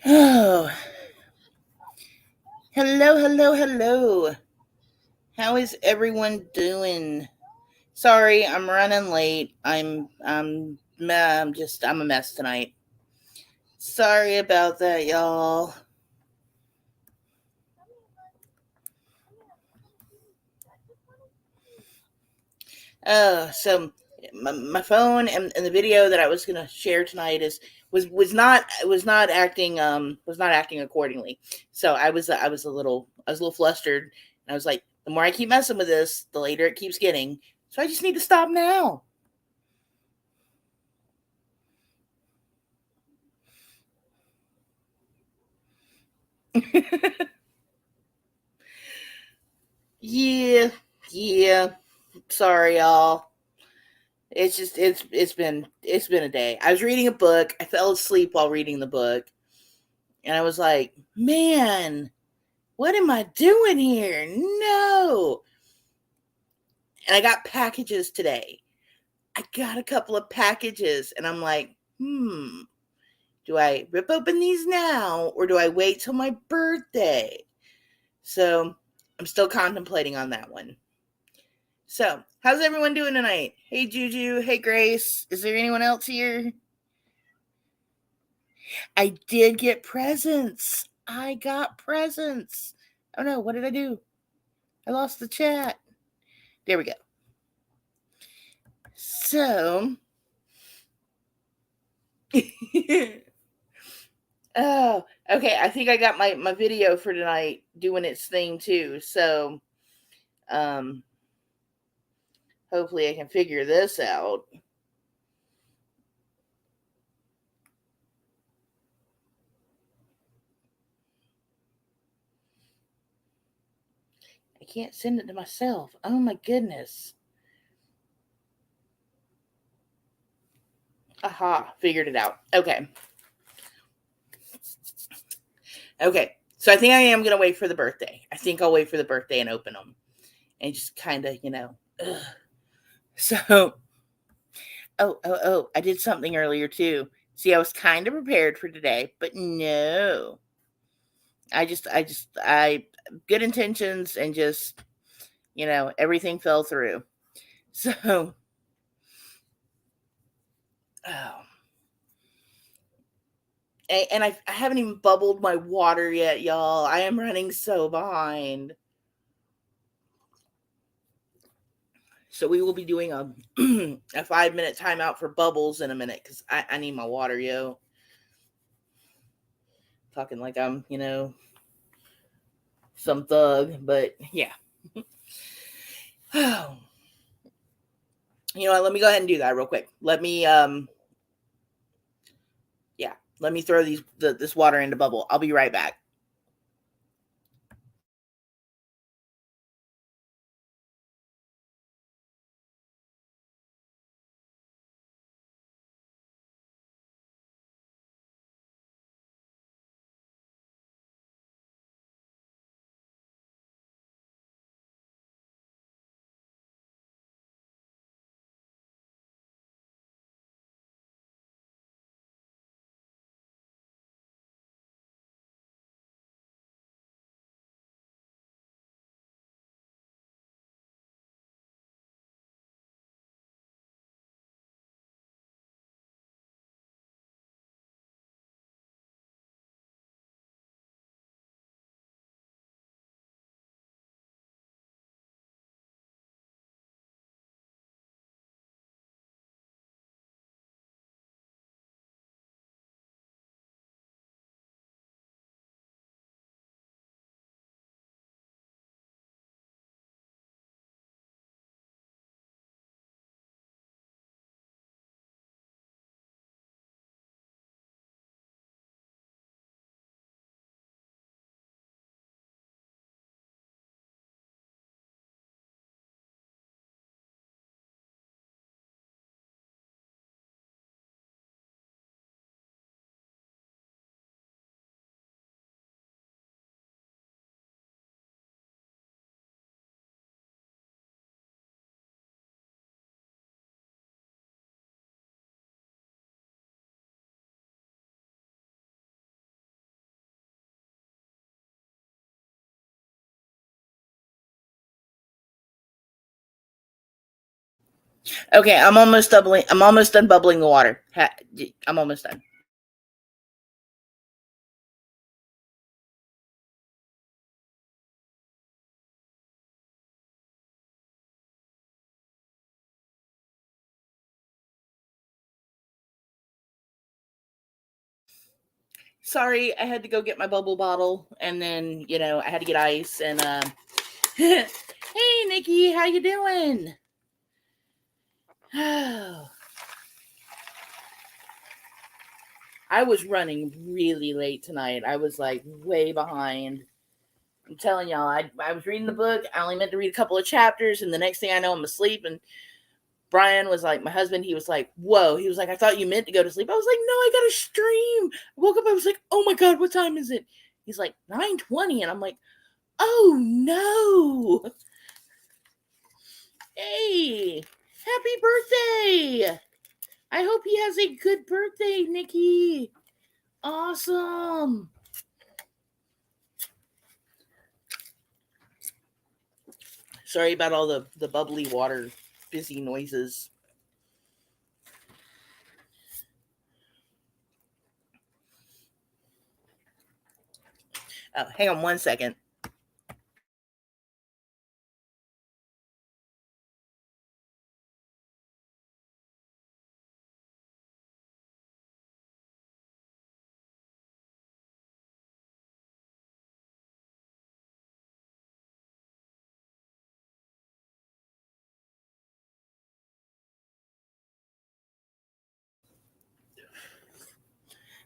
Oh, hello, hello, hello. How is everyone doing? Sorry, I'm running late. I'm a mess tonight. Sorry about that, y'all. So my phone and the video that I was gonna share tonight is was not acting accordingly. So I was a little flustered, and I was like, the more I keep messing with this, the later it keeps getting. So I just need to stop now. Yeah, yeah. Sorry, y'all. It's been a day. I was reading a book. I fell asleep while reading the book, and I was like, man, what am I doing here? No. And I got packages today. I got a couple of packages, and I'm like, do I rip open these now or do I wait till my birthday? So I'm still contemplating on that one. So, how's everyone doing tonight? Hey, Juju. Hey, Grace. Is there anyone else here? I did get presents. I got presents. Oh no, what did I do? I lost the chat. There we go. So, oh, okay. I think I got my video for tonight doing its thing too. So, um, hopefully I can figure this out. I can't send it to myself. Oh my goodness. Aha, figured it out. Okay. Okay. So I think I am going to wait for the birthday. I think I'll wait for the birthday and open them and just kind of, ugh. So, I did something earlier too. See, I was kind of prepared for today, but no. I good intentions and just, everything fell through. So, oh, and I haven't even bubbled my water yet, y'all. I am running so behind. So we will be doing a a 5 minute timeout for bubbles in a minute because I need my water, yo. Talking like I'm, some thug, but yeah. You know what? Let me go ahead and do that real quick. Yeah, let me throw this water into bubble. I'll be right back. Okay, I'm almost doubling. I'm almost done bubbling the water. I'm almost done. Sorry, I had to go get my bubble bottle, and then I had to get ice. And hey, Nikki, how you doing? I was running really late tonight. I was like way behind. I'm telling y'all, I was reading the book. I only meant to read a couple of chapters, and the next thing I know, I'm asleep. And Brian was like, my husband, he was like, whoa. He was like, I thought you meant to go to sleep. I was like, no, I got to stream. I woke up, I was like, oh my God, what time is it? He's like, 9:20. And I'm like, oh no. Hey, happy birthday. I hope he has a good birthday, Nikki. Awesome. Sorry about all the bubbly water, busy noises. Oh, hang on 1 second.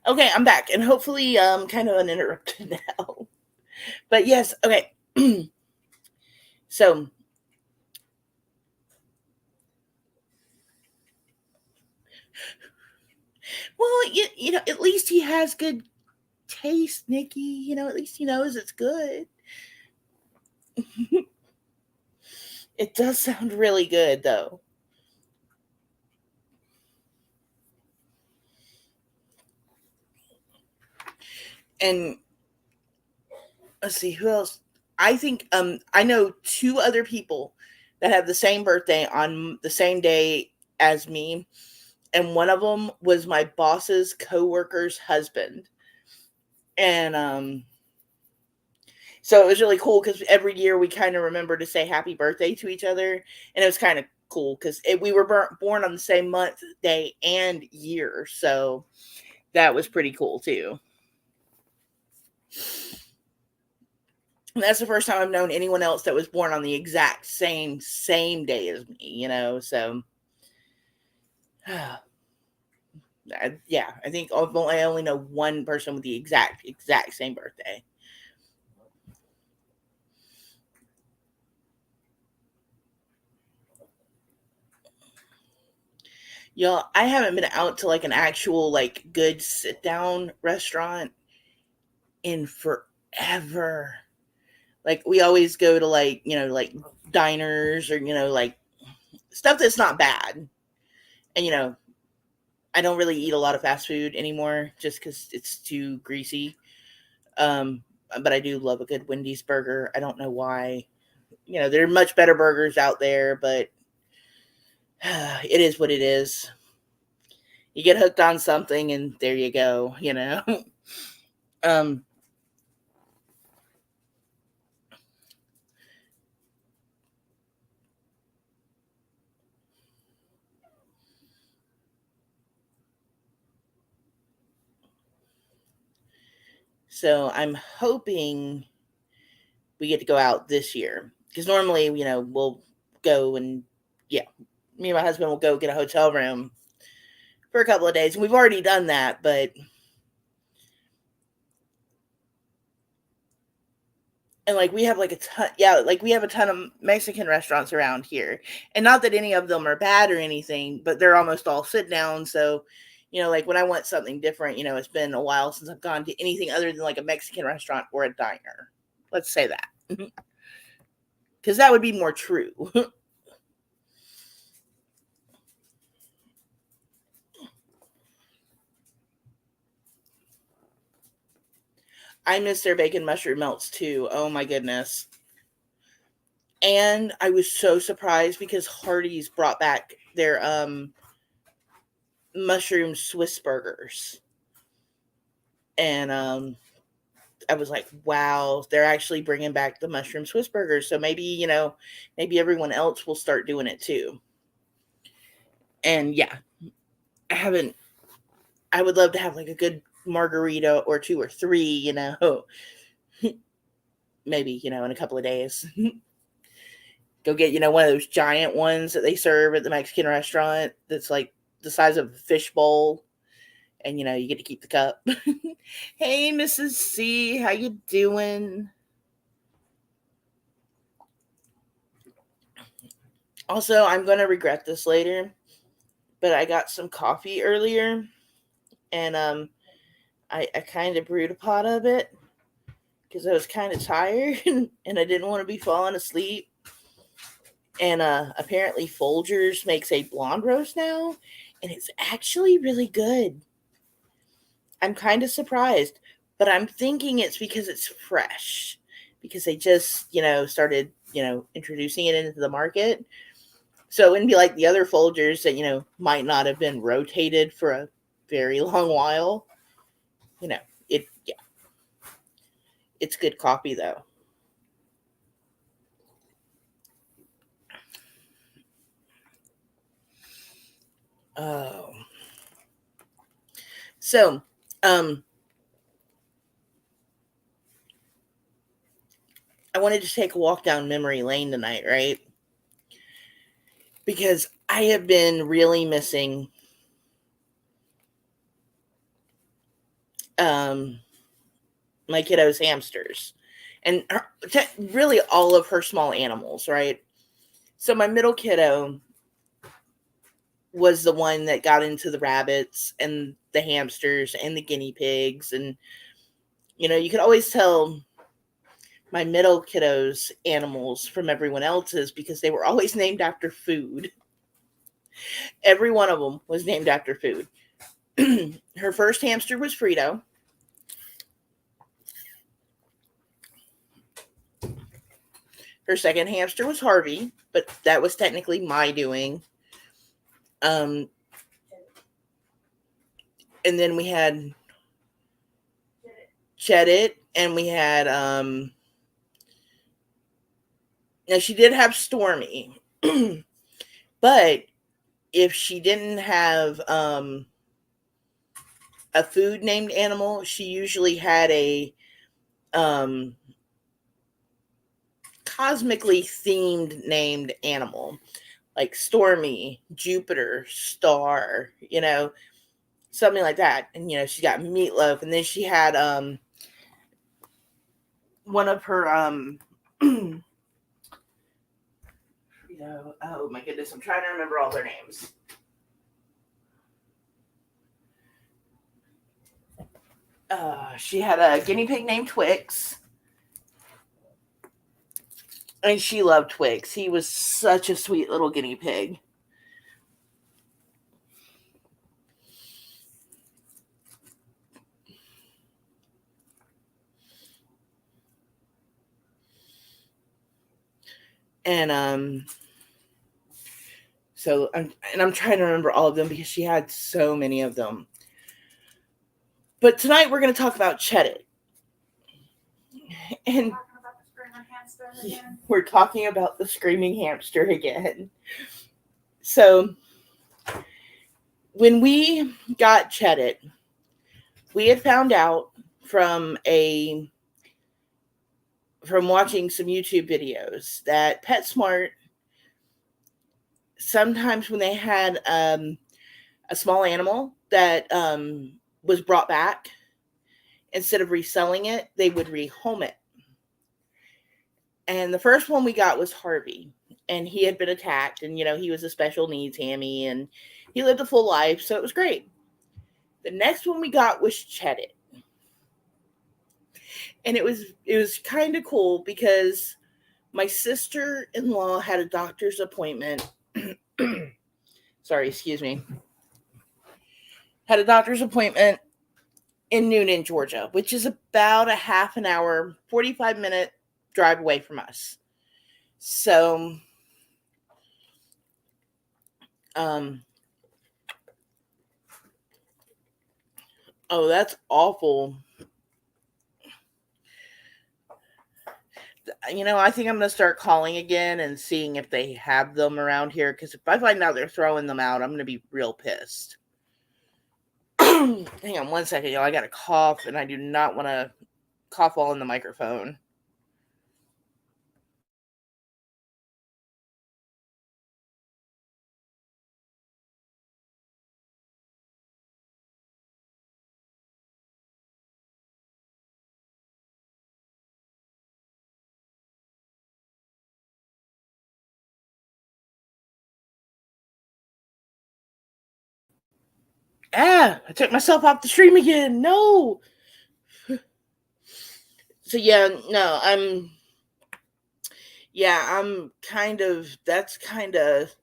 Okay, I'm back, and hopefully kind of uninterrupted now. But yes, okay. So, well, at least he has good taste, Nikki. At least he knows it's good. It does sound really good, though. And let's see who else. I think I know two other people that have the same birthday on the same day as me, and one of them was my boss's coworker's husband. And so it was really cool because every year we kind of remember to say happy birthday to each other, and it was kind of cool because we were born on the same month, day, and year, so that was pretty cool too. And that's the first time I've known anyone else that was born on the exact same day as me. So yeah, I think I only know one person with the exact same birthday. Y'all, I haven't been out to like an actual like good sit down restaurant in forever. Like we always go to like, like diners or like stuff that's not bad. And I don't really eat a lot of fast food anymore just cuz it's too greasy. Um but I do love a good Wendy's burger. I don't know why. There are much better burgers out there, but it is what it is. You get hooked on something and there you go. um so I'm hoping we get to go out this year because normally, we'll go and yeah, me and my husband will go get a hotel room for a couple of days. And we've already done that, but and like we have like a ton, yeah, like we have a ton of Mexican restaurants around here, and not that any of them are bad or anything, but they're almost all sit down. So, like when I want something different, it's been a while since I've gone to anything other than like a Mexican restaurant or a diner. Let's say that because that would be more true. I miss their bacon mushroom melts too. Oh my goodness. And I was so surprised because Hardee's brought back their mushroom Swiss burgers. And I was like, wow, they're actually bringing back the mushroom Swiss burgers. So maybe, maybe everyone else will start doing it too. And yeah, I would love to have like a good margarita or two or three, maybe, in a couple of days. Go get, one of those giant ones that they serve at the Mexican restaurant that's like the size of a fish bowl. And, you get to keep the cup. Hey, Mrs. C, how you doing? Also, I'm going to regret this later, but I got some coffee earlier, and I kind of brewed a pot of it because I was kind of tired, and I didn't want to be falling asleep. And apparently Folgers makes a blonde roast now, and it's actually really good. I'm kind of surprised, but I'm thinking it's because it's fresh, because they just, started, introducing it into the market. So it wouldn't be like the other Folgers that, might not have been rotated for a very long while. Yeah, it's good coffee though. Oh. So, I wanted to take a walk down memory lane tonight, right? Because I have been really missing my kiddo's hamsters and really all of her small animals, right? So my middle kiddo was the one that got into the rabbits and the hamsters and the guinea pigs. And, you could always tell my middle kiddo's animals from everyone else's because they were always named after food. Every one of them was named after food. Her first hamster was Frito. Her second hamster was Harvey, but that was technically my doing. And then we had Cheddit, and we had now she did have Stormy, but if she didn't have a food named animal, she usually had a cosmically themed named animal, like Stormy, Jupiter, Star, something like that. And she got Meatloaf, and then she had one of her oh my goodness, I'm trying to remember all their names. She had a guinea pig named Twix, and she loved Twix. He was such a sweet little guinea pig. And so I'm trying to remember all of them because she had so many of them. But tonight we're going to talk about Cheddit. And we're talking about the screaming hamster again. So when we got Cheddit, we had found out from watching some YouTube videos that PetSmart, sometimes when they had a small animal that was brought back, instead of reselling it, they would rehome it. And the first one we got was Harvey, and he had been attacked, and he was a special needs hammy, and he lived a full life, so it was great. The next one we got was Cheddit. And it was kind of cool because my sister-in-law had a doctor's appointment. Sorry, excuse me. Had a doctor's appointment in Noonan, Georgia, which is about a half an hour, 45-minute drive away from us. So, um, oh, that's awful. I think I'm going to start calling again and seeing if they have them around here. Because if I find out they're throwing them out, I'm going to be real pissed. Hang on one second, y'all. I got a cough, and I do not want to cough all in the microphone. I took myself off the stream again. No. So yeah, no, I'm kind of, that's kind of,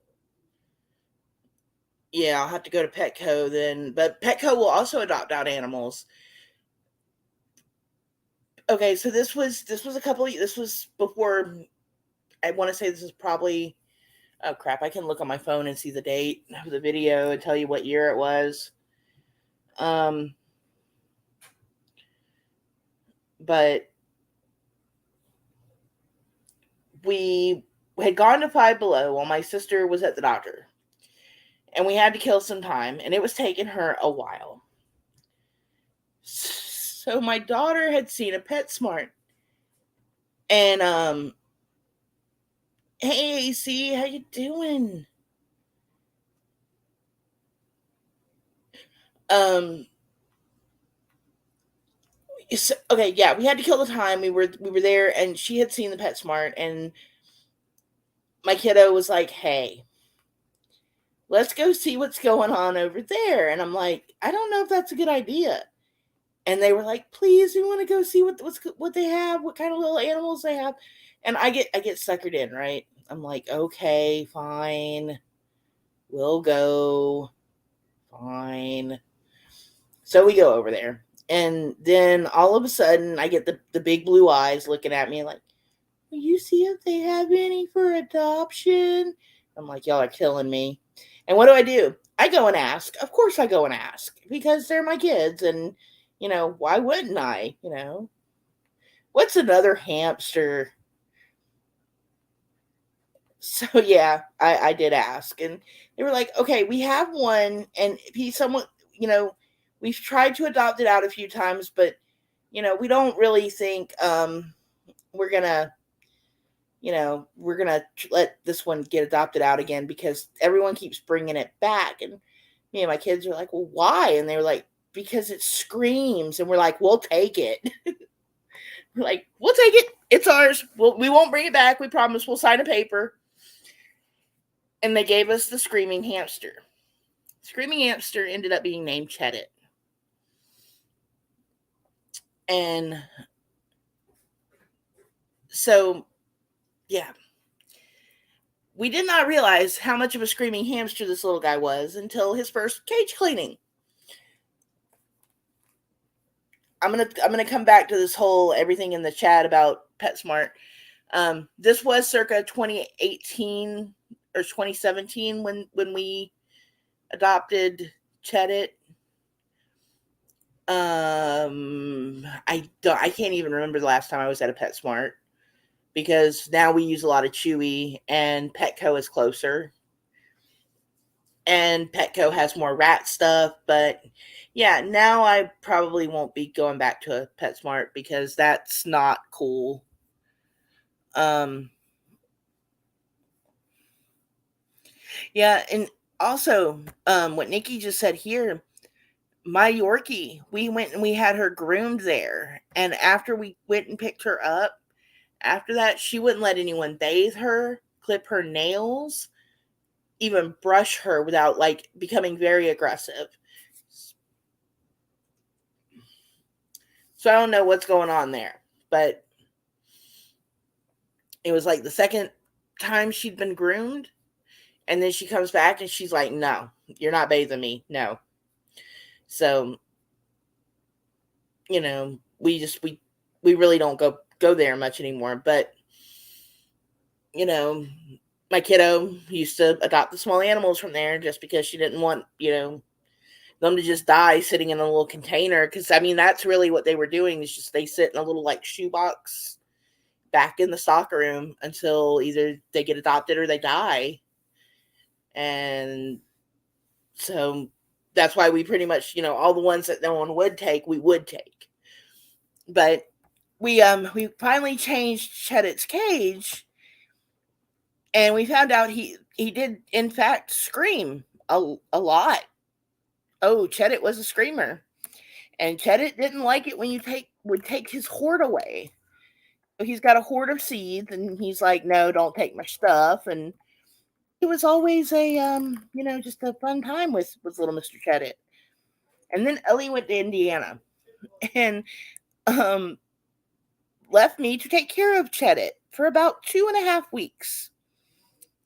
yeah, I'll have to go to Petco then. But Petco will also adopt out animals. Okay, so this was this was before, I want to say this is probably, oh crap, I can look on my phone and see the date of the video and tell you what year it was. But we had gone to Five Below while my sister was at the doctor. And we had to kill some time, and it was taking her a while. So my daughter had seen a PetSmart. And hey AC, how you doing? Um okay, yeah, we had to kill the time. We were there, and she had seen the PetSmart, and my kiddo was like, "Hey, let's go see what's going on over there." And I'm like, "I don't know if that's a good idea." And they were like, "Please, we want to go see what they have, what kind of little animals they have." And I get suckered in, right? I'm like, "Okay, fine. We'll go. Fine." So we go over there. And then all of a sudden I get the big blue eyes looking at me like, "Will you see if they have any for adoption?" I'm like, "Y'all are killing me." And what do? I go and ask. Of course I go and ask because they're my kids, and why wouldn't I? What's another hamster? So yeah, I did ask, and they were like, "Okay, we have one, and he's somewhat, we've tried to adopt it out a few times, but we don't really think we're gonna let this one get adopted out again because everyone keeps bringing it back." And me and my kids are like, "Well, why?" And they were like, "Because it screams." And we're like, "We'll take it." We're like, "We'll take it. It's ours. We won't bring it back. We promise. We'll sign a paper." And they gave us the screaming hamster. Screaming hamster ended up being named Cheddit. And so, yeah, we did not realize how much of a screaming hamster this little guy was until his first cage cleaning. I'm gonna come back to this whole everything in the chat about PetSmart. This was circa 2018 or 2017 when we adopted Cheddit. I can't even remember the last time I was at a PetSmart because now we use a lot of Chewy, and Petco is closer. And Petco has more rat stuff, but yeah, now I probably won't be going back to a PetSmart because that's not cool. Yeah, and also, what Nikki just said here, my Yorkie, we went and we had her groomed there, and after we went and picked her up, after that, she wouldn't let anyone bathe her, clip her nails, even brush her without like becoming very aggressive. So I don't know what's going on there, but it was like the second time she'd been groomed, and then she comes back and she's like, "No, you're not bathing me. No." So, we really don't go there much anymore, but you know, my kiddo used to adopt the small animals from there just because she didn't want, them to just die sitting in a little container. Because I mean, that's really what they were doing, is just they sit in a little like shoebox back in the stock room until either they get adopted or they die. And so that's why we pretty much, all the ones that no one would take, we would take. But we finally changed Cheddit's cage, and we found out he did in fact scream a lot. Oh, Cheddit was a screamer. And Cheddit didn't like it when you would take his hoard away. So he's got a hoard of seeds, and he's like, "No, don't take my stuff." And it was always a just a fun time with little Mister Cheddit. And then Ellie went to Indiana and um left me to take care of Cheddit for about 2.5 weeks,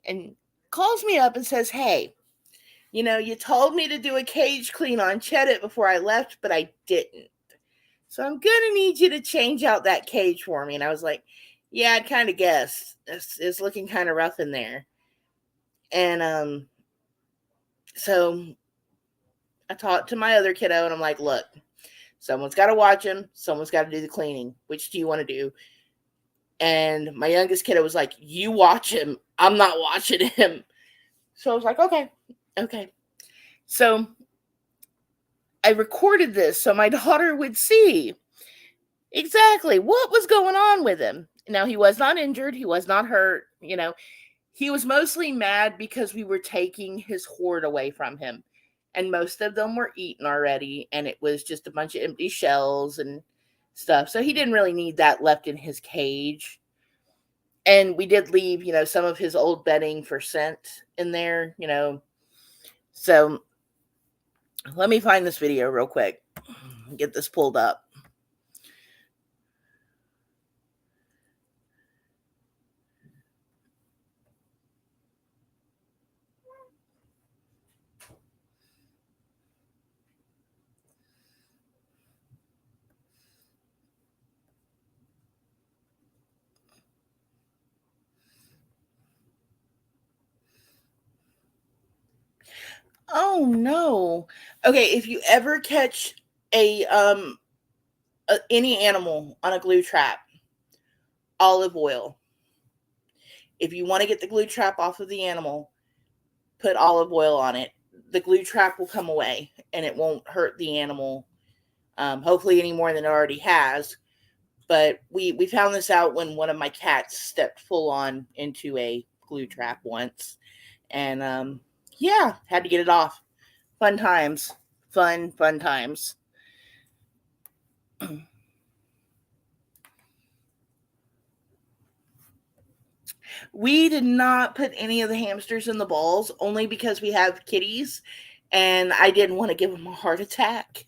and calls me up and says, "Hey, you told me to do a cage clean on Cheddit before I left, but I didn't. So I'm gonna need you to change out that cage for me." And I was like, "Yeah, I'd kind of guessed. It's looking kind of rough in there." And so I talked to my other kiddo, and I'm like, "Look, someone's got to watch him. Someone's got to do the cleaning. Which do you want to do?" And my youngest kiddo was like, "You watch him. I'm not watching him." So I was like, "Okay, okay." So I recorded this so my daughter would see exactly what was going on with him. Now, he was not injured. He was not hurt. He was mostly mad because we were taking his hoard away from him. And most of them were eaten already. And it was just a bunch of empty shells and stuff. So he didn't really need that left in his cage. And we did leave, some of his old bedding for scent in there. So let me find this video real quick. Get this pulled up. Oh no. Okay, if you ever catch any animal on a glue trap, olive oil. If you want to get the glue trap off of the animal, put olive oil on it. The glue trap will come away and it won't hurt the animal, hopefully any more than it already has. But we found this out when one of my cats stepped full on into a glue trap once. And yeah, had to get it off. Fun times. Fun times. We did not put any of the hamsters in the balls, only because we have kitties and I didn't want to give them a heart attack.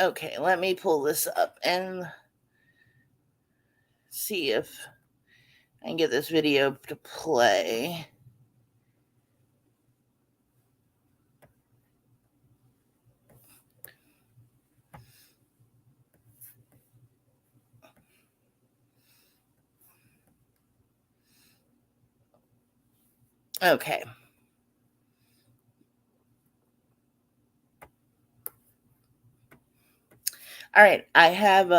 Okay, let me pull this up and see if I can get this video to play. Okay. All right, I have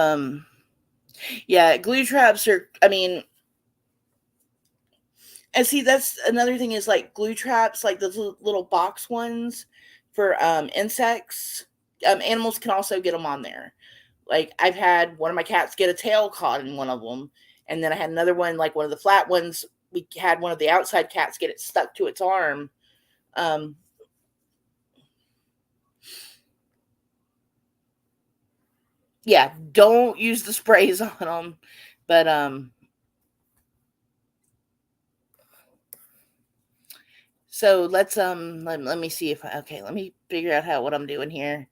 yeah, glue traps are, I mean, and see, that's another thing, is like glue traps, like those little box ones for insects. Animals can also get them on there. Like, I've had one of my cats get a tail caught in one of them, and then I had another one, like one of the flat ones. We had one of the outside cats get it stuck to its arm. Um, yeah, don't use the sprays on them, but so let's let me see if okay, let me figure out what I'm doing here.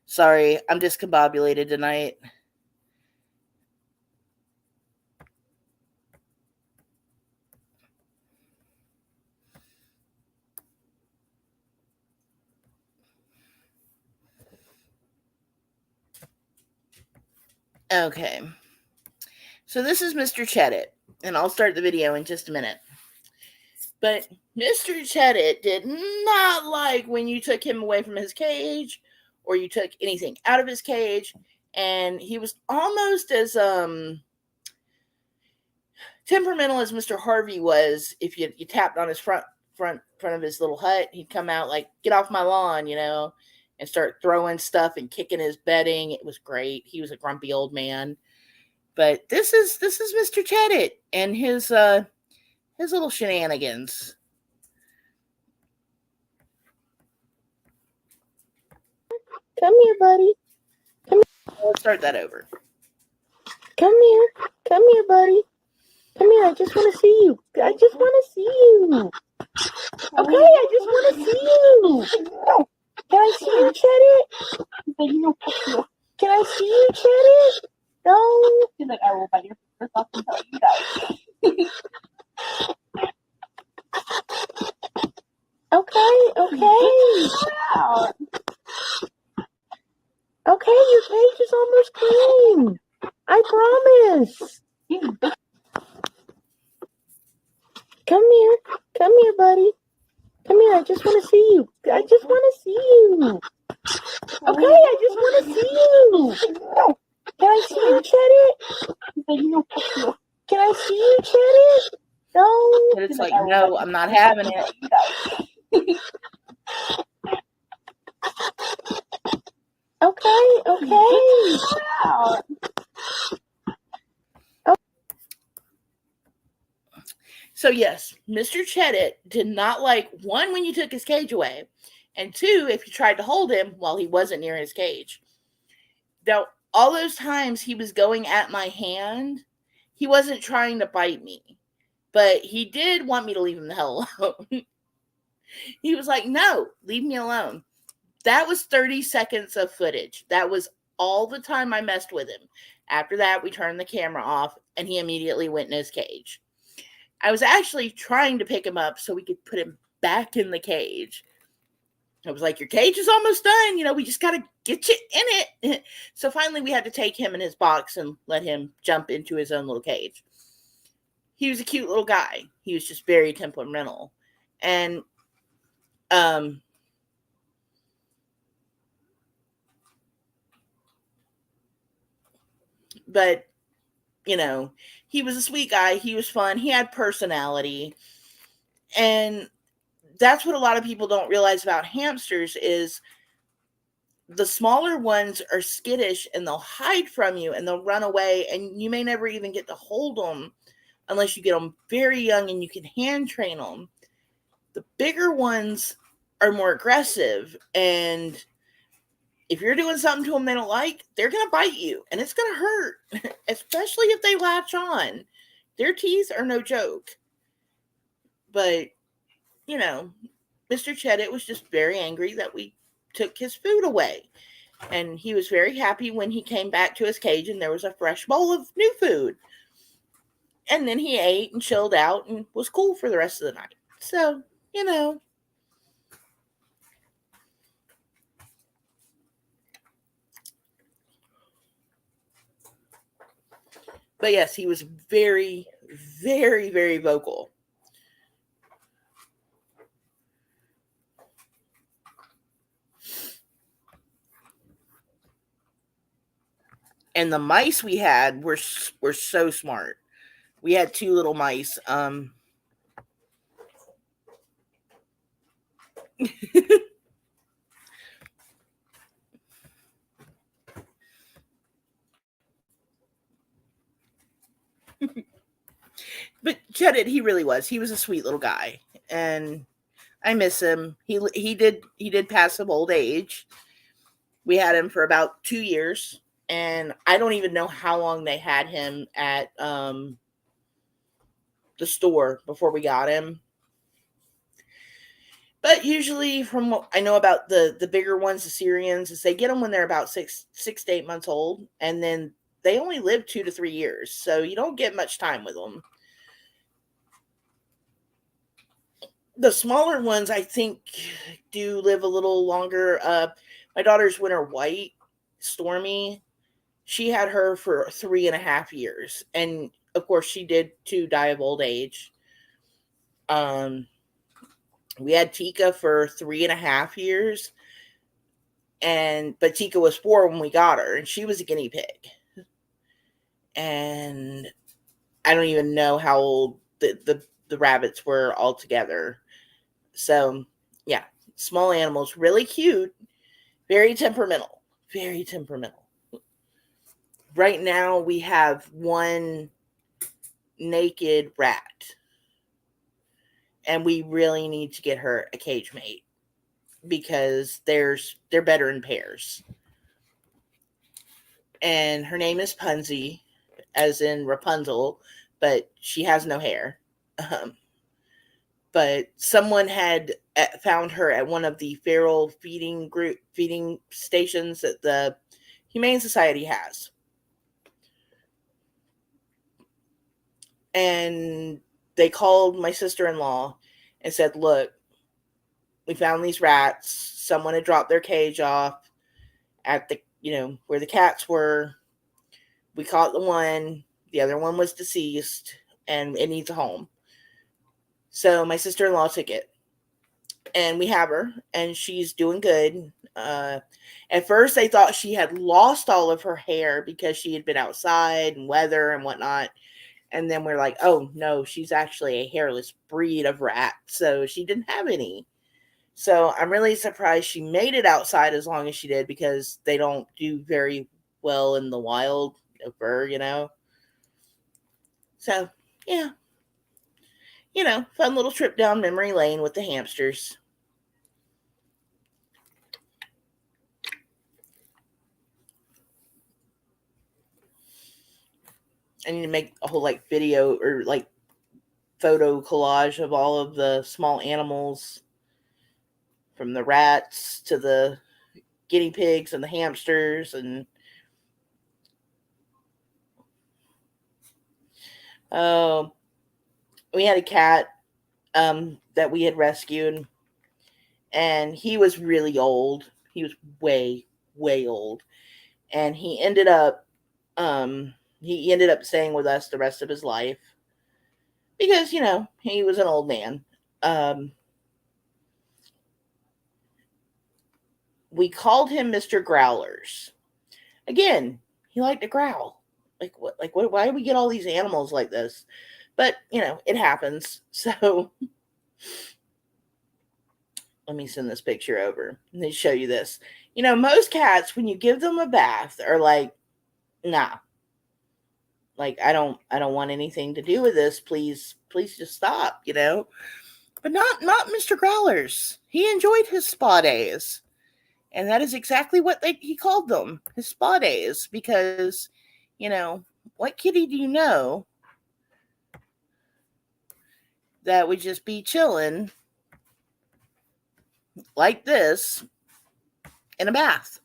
Sorry, I'm discombobulated tonight. Okay. So this is Mr. Cheddit, and I'll start the video in just a minute. But Mr. Cheddit did not like when you took him away from his cage or you took anything out of his cage, and he was almost as temperamental as Mr. Harvey was. If you tapped on his front of his little hut, he'd come out like, "Get off my lawn," and start throwing stuff and kicking his bedding. It was great. He was a grumpy old man. But this is Mr. Cheddit and his little shenanigans. Come here, buddy. Let's start that over. Come here, buddy. Come here, I just want to see you. I just want to see you. Okay, I just want to see you. Can I see you, Cheddit? Can I see you, Cheddit? No. He's like, I will bite your fingers off until you die. Okay. Okay, your cage is almost clean. I promise. Come here, buddy. Come here, I just want to see you. I just want to see you. Okay, I just want to see you. Can I see you, Cheddit? Can I see you, Cheddit? No. But it's like, no, I'm not having it. Okay. So yes, Mr. Cheddit did not like, one, when you took his cage away, and two, if you tried to hold him while he wasn't near his cage. Now, all those times he was going at my hand, he wasn't trying to bite me, but he did want me to leave him the hell alone. He was like, no, leave me alone. That was 30 seconds of footage. That was all the time I messed with him. After that, we turned the camera off, and he immediately went in his cage. I was actually trying to pick him up so we could put him back in the cage. I was like, your cage is almost done. We just got to get you in it. So finally, we had to take him in his box and let him jump into his own little cage. He was a cute little guy. He was just very temperamental. And, but, he was a sweet guy. He was fun. He had personality. And that's what a lot of people don't realize about hamsters is the smaller ones are skittish and they'll hide from you and they'll run away, and you may never even get to hold them unless you get them very young and you can hand train them. The bigger ones are more aggressive, and if you're doing something to them they don't like, they're going to bite you, and it's going to hurt, especially if they latch on. Their teeth are no joke. But, Mr. Cheddit was just very angry that we took his food away. And he was very happy when he came back to his cage and there was a fresh bowl of new food. And then he ate and chilled out and was cool for the rest of the night. So, But yes, he was very, very, very vocal. And the mice we had were so smart. We had two little mice. But Cheddit, he really was. He was a sweet little guy, and I miss him. He did pass some old age. We had him for about 2 years, and I don't even know how long they had him at the store before we got him. But usually, from what I know about the bigger ones, the Syrians, is they get them when they're about 6 to 8 months old, and then they only live 2 to 3 years, so you don't get much time with them. The smaller ones, I think, do live a little longer. My daughter's Winter White, Stormy. She had her for 3.5 years. And of course, she did too die of old age. Um, we had Tika for 3.5 years. But Tika was 4 when we got her, and she was a guinea pig. And I don't even know how old the rabbits were altogether. So, yeah, small animals, really cute, very temperamental, very temperamental. Right now, we have one naked rat, and we really need to get her a cage mate because they're better in pairs. And her name is Punzi, as in Rapunzel, but she has no hair. Um, but someone had found her at one of the feral feeding stations that the Humane Society has, and they called my sister-in-law and said, "Look, we found these rats. Someone had dropped their cage off at the where the cats were. We caught the one. The other one was deceased, and it needs a home." So my sister-in-law took it, and we have her, and she's doing good. At first, they thought she had lost all of her hair because she had been outside and weather and whatnot. And then we're like, oh no, she's actually a hairless breed of rat, so she didn't have any. So I'm really surprised she made it outside as long as she did, because they don't do very well in the wild of fur. So yeah, fun little trip down memory lane with the hamsters. I need to make a whole video or photo collage of all of the small animals, from the rats to the guinea pigs and the hamsters. And oh, we had a cat that we had rescued, and he was really old. He was way, way old, and he ended up staying with us the rest of his life because he was an old man. Um, we called him Mr. Growlers. Again, he liked to growl. Like what? Like what? Why do we get all these animals like this? But it happens. So let me send this picture over. Let me show you this. Most cats, when you give them a bath, are like, nah. Like I don't want anything to do with this. Please just stop. But not Mr. Growlers. He enjoyed his spa days. And that is exactly what he called them, his spa days, because, what kitty do you know that would just be chilling like this in a bath?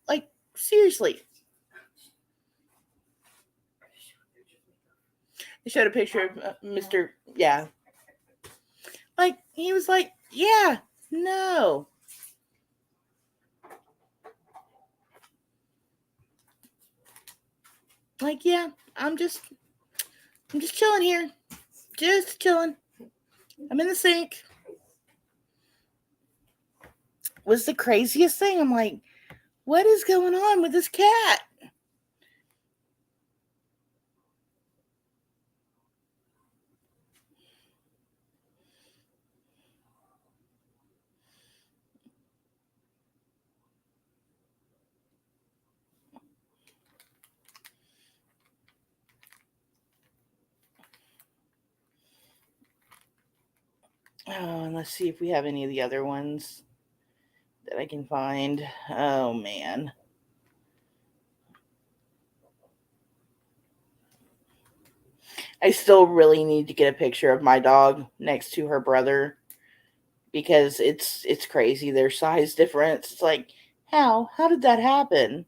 Like, seriously. I showed a picture of Mr. Yeah. Like, he was like, yeah, no. Like, yeah, I'm just chilling here. Just chilling. I'm in the sink. Was the craziest thing. I'm like, what is going on with this cat? Oh, and let's see if we have any of the other ones that I can find. Oh, man. I still really need to get a picture of my dog next to her brother, because it's crazy, their size difference. It's like, how did that happen?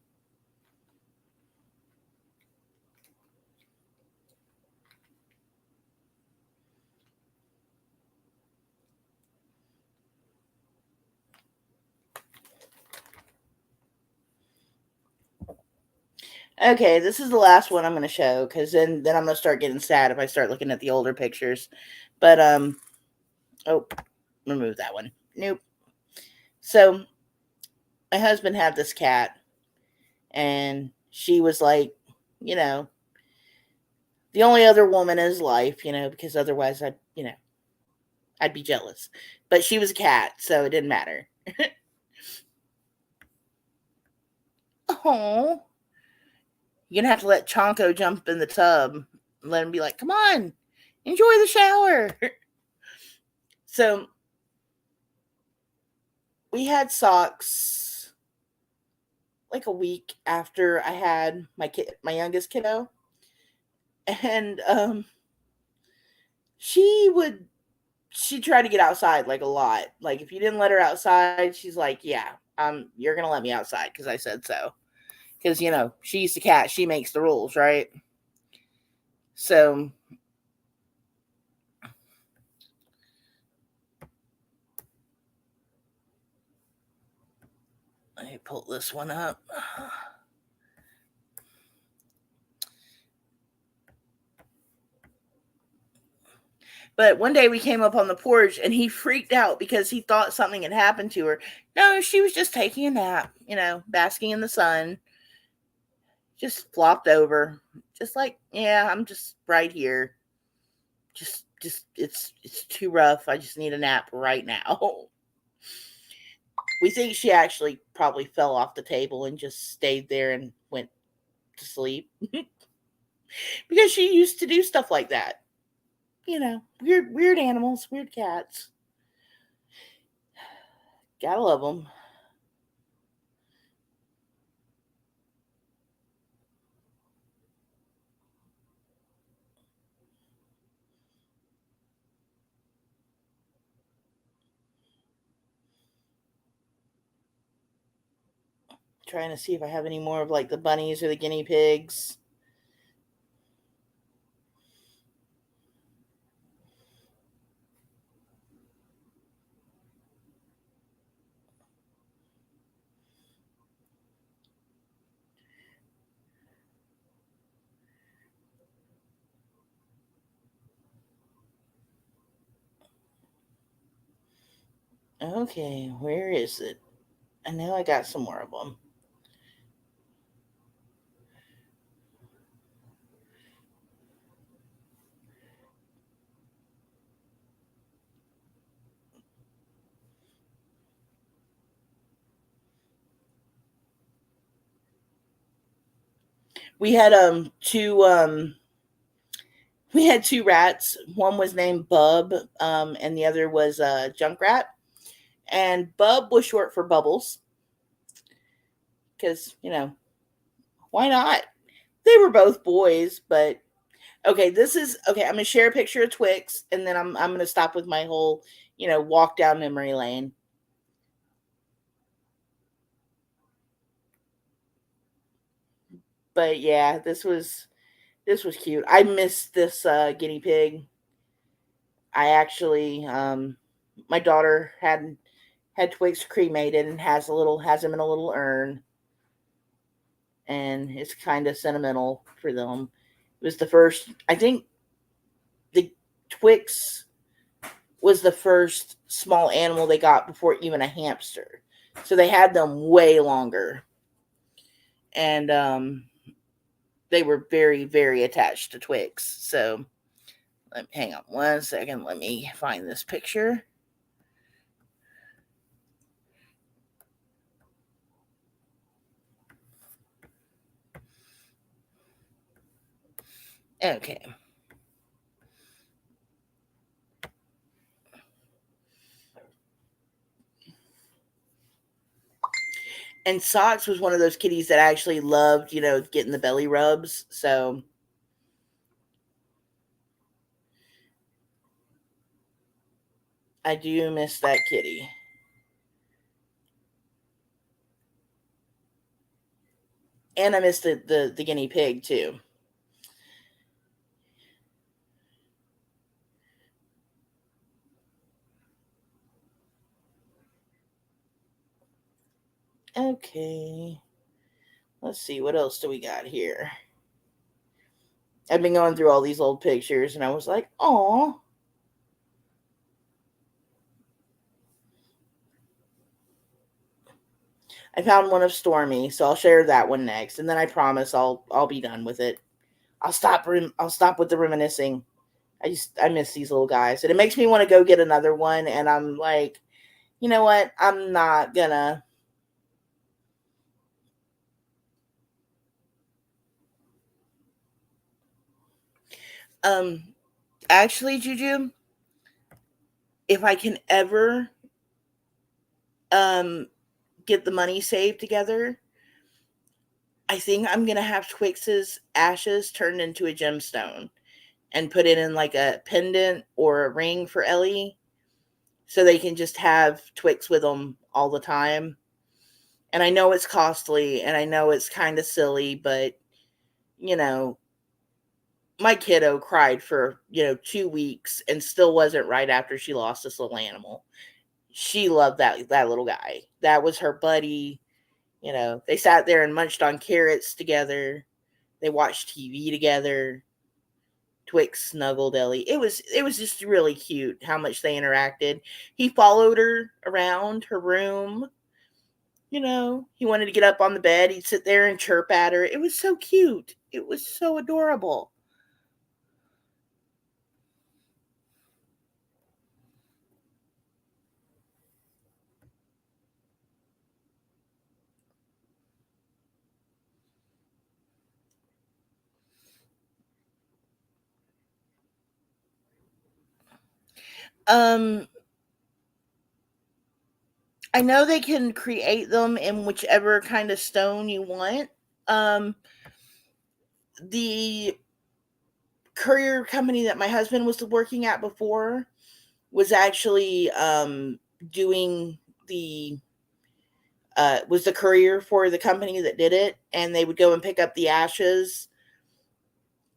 Okay, this is the last one I'm going to show because then I'm going to start getting sad if I start looking at the older pictures. But oh, remove that one. Nope. So my husband had this cat, and she was like, you know, the only other woman in his life, because otherwise I'd be jealous. But she was a cat, so it didn't matter. Oh, you're gonna have to let Chonko jump in the tub and let him be like, come on, enjoy the shower. So we had socks like a week after I had my youngest kiddo, and she would she tried to get outside like a lot. Like if you didn't let her outside, she's like, yeah, you're gonna let me outside because I said so. Because she's the cat, she makes the rules, right? So let me pull this one up. But one day we came up on the porch and he freaked out because he thought something had happened to her. No, she was just taking a nap, basking in the sun. Just flopped over. Just like, yeah, I'm just right here. Just it's too rough. I just need a nap right now. We think she actually probably fell off the table and just stayed there and went to sleep. Because she used to do stuff like that. Weird animals, weird cats. Gotta love them. Trying to see if I have any more of like the bunnies or the guinea pigs. Okay, where is it? I know I got some more of them. We had two rats. One was named Bub, and the other was Junkrat. And Bub was short for Bubbles because why not? They were both boys, but okay. This is okay. I'm gonna share a picture of Twix, and then I'm gonna stop with my whole walk down memory lane. But yeah, this was cute. I missed this guinea pig. I actually, my daughter had Twix cremated and has him in a little urn, and it's kind of sentimental for them. It was the first. I think the Twix was the first small animal they got before even a hamster, so they had them way longer, and they were very very attached to Twix. So hang on one second. Let me find this picture. Okay. And Socks was one of those kitties that actually loved, getting the belly rubs. So I do miss that kitty. And I miss the guinea pig too. Okay. Let's see, what else do we got here? I've been going through all these old pictures, and I was like, "Oh." I found one of Stormy, so I'll share that one next, and then I promise I'll be done with it. I'll stop with the reminiscing. I miss these little guys, and it makes me want to go get another one. And I'm like, you know what? I'm not gonna. Um, actually, Juju, if I can ever um get the money saved together, I think I'm gonna have Twix's ashes turned into a gemstone and put it in like a pendant or a ring for Ellie, so they can just have Twix with them all the time. And I know it's costly, and I know it's kind of silly, but you know, my kiddo cried for 2 weeks and still wasn't right after she lost this little animal. She loved that little guy. That was her buddy. They sat there and munched on carrots together. They watched TV together. Twix snuggled Ellie. It was just really cute how much they interacted. He followed her around her room. He wanted to get up on the bed. He'd sit there and chirp at her. It was so cute. It was so adorable. Um, I know they can create them in whichever kind of stone you want. Um, the courier company that my husband was working at before was actually doing the was the courier for the company that did it, and they would go and pick up the ashes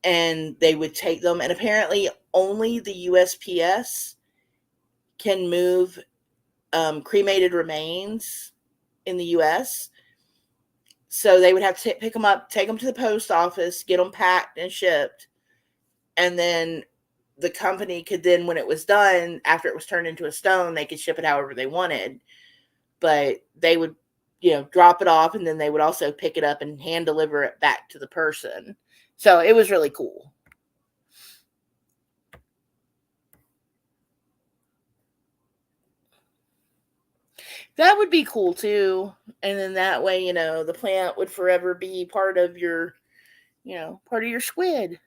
and they would take them, and apparently only the USPS can move cremated remains in the US. So they would have to pick them up, take them to the post office, get them packed and shipped, and then the company could then, when it was done, after it was turned into a stone, they could ship it however they wanted. But they would, drop it off, and then they would also pick it up and hand deliver it back to the person. So it was really cool. That would be cool too. And then that way, the plant would forever be part of your, part of your squid.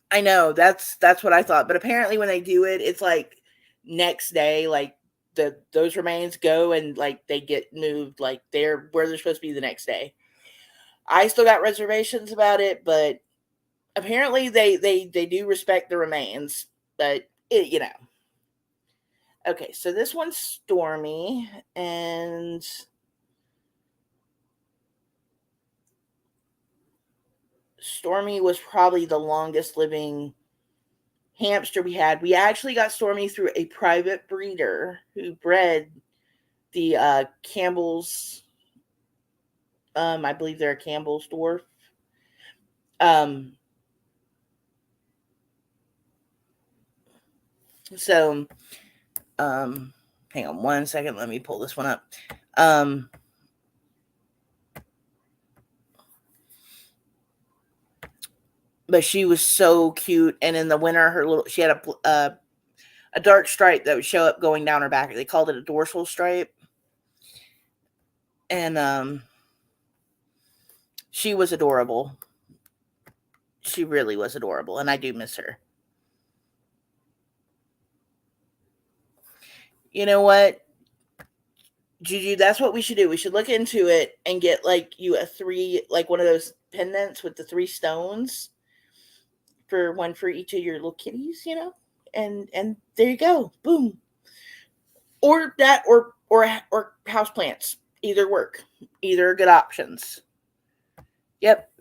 I know that's what I thought, but apparently when they do it, it's like next day, like those remains go and like they get moved, like they're where they're supposed to be the next day. I still got reservations about it, but apparently they do respect the remains, but Okay, so this one's Stormy, and Stormy was probably the longest living hamster we had. We actually got Stormy through a private breeder who bred the Campbell's. I believe they're a Campbell's dwarf. Um, so, hang on one second. Let me pull this one up. Um, but she was so cute, and in the winter, she had a dark stripe that would show up going down her back. They called it a dorsal stripe, and she was adorable. She really was adorable, and I do miss her. You know what, Juju? That's what we should do. We should look into it and get like you a three, like one of those pendants with the three stones for one for each of your little kitties. And there you go. Boom. Or that, or house plants. Either work. Either are good options. Yep.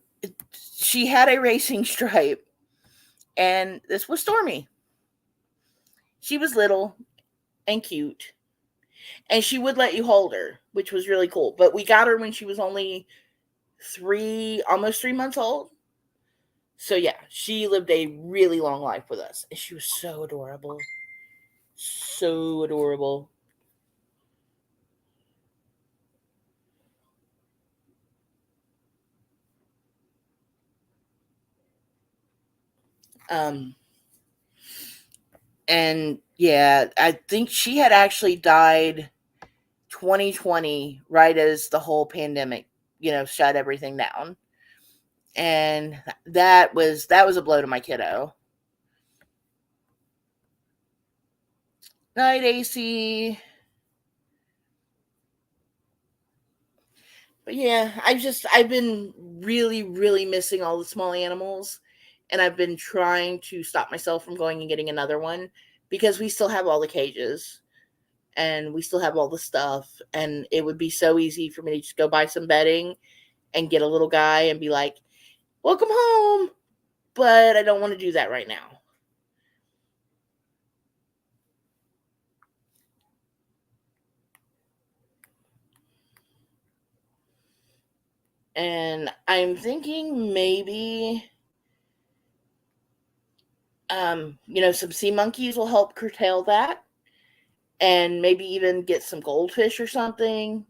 She had a racing stripe, and this was Stormy. She was little and cute, And she would let you hold her, which was really cool. But we got her when she was only almost 3 months old. So yeah, she lived a really long life with us. And she was so adorable. So adorable. Um, and yeah, I think she had actually died 2020, right as the whole pandemic, shut everything down. And that was a blow to my kiddo. Night, AC. But yeah, I've been really, really missing all the small animals, and I've been trying to stop myself from going and getting another one because we still have all the cages and we still have all the stuff, and it would be so easy for me to just go buy some bedding and get a little guy and be like, "Welcome home." But I don't want to do that right now. And I'm thinking maybe some sea monkeys will help curtail that, and maybe even get some goldfish or something,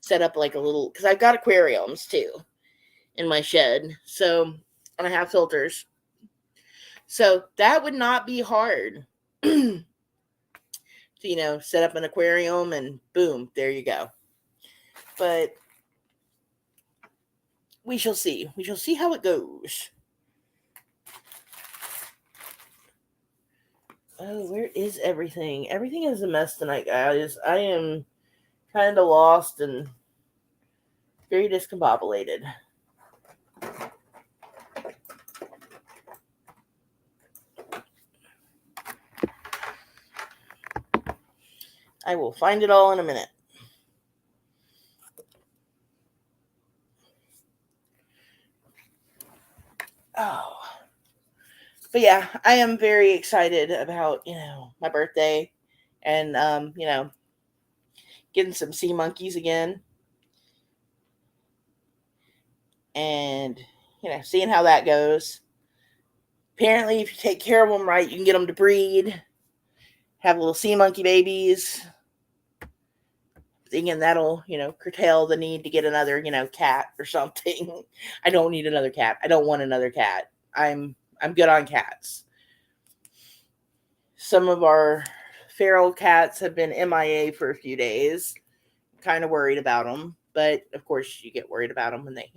set up like a little, because I've got aquariums too in my shed. So, and I have filters. So that would not be hard to, set up an aquarium and boom, there you go. But we shall see. We shall see how it goes. Oh, where is everything? Everything is a mess tonight, guys. I am kind of lost and very discombobulated. I will find it all in a minute. Oh. But yeah, I am very excited about, my birthday and, getting some sea monkeys again and, seeing how that goes. Apparently, if you take care of them right, you can get them to breed, have little sea monkey babies. Thinking that'll, curtail the need to get another, cat or something. I don't need another cat. I don't want another cat. I'm good on cats. Some of our feral cats have been MIA for a few days. Kind of worried about them, but of course you get worried about them when they.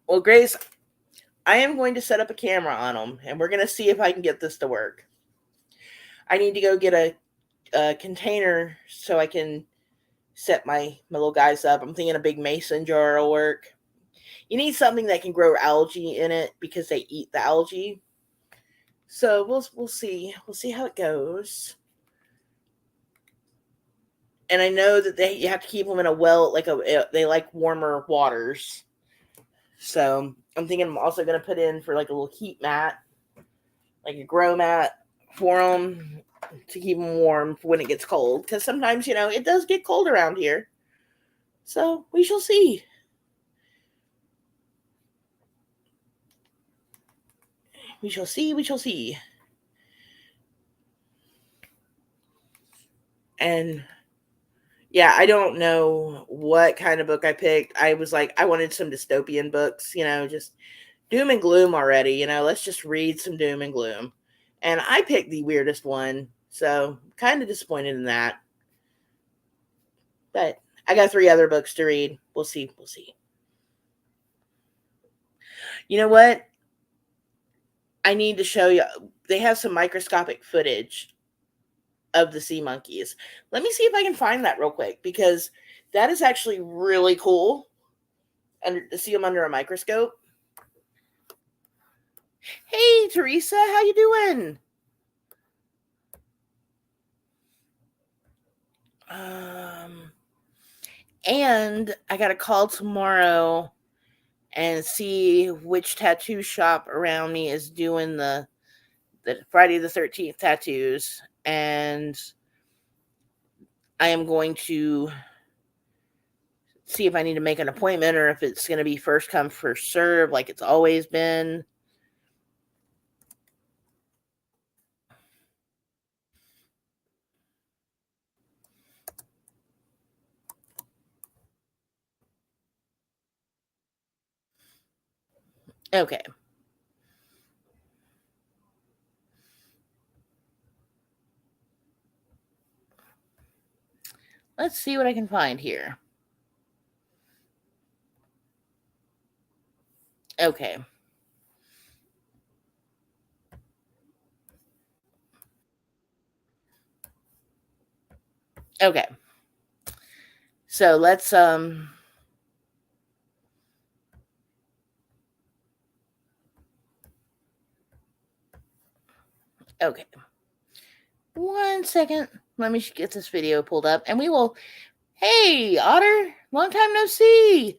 Well, Grace, I am going to set up a camera on them, and we're going to see if I can get this to work. I need to go get a container so I can set my little guys up. I'm thinking a big mason jar will work. You need something that can grow algae in it because they eat the algae. So we'll see. We'll see how it goes. And I know that you have to keep them in a well, they like warmer waters. So I'm thinking I'm also going to put in for like a little heat mat, like a grow mat for them to keep them warm for when it gets cold. Because sometimes, it does get cold around here. So we shall see. We shall see. We shall see. And yeah, I don't know what kind of book I picked. I was like, I wanted some dystopian books, just doom and gloom already. Let's just read some doom and gloom. And I picked the weirdest one. So kind of disappointed in that. But I got 3 other books to read. We'll see. We'll see. You know what? I need to show you. They have some microscopic footage of the sea monkeys. Let me see if I can find that real quick because that is actually really cool to see them under a microscope. Hey, Teresa, how you doing? And I got a call tomorrow and see which tattoo shop around me is doing the the Friday the 13th tattoos, and I am going to see if I need to make an appointment or if it's going to be first come, first serve like it's always been. Okay. Let's see what I can find here. Okay. Okay. So let's okay. 1 second. Let me get this video pulled up and we will. Hey, Otter, long time no see.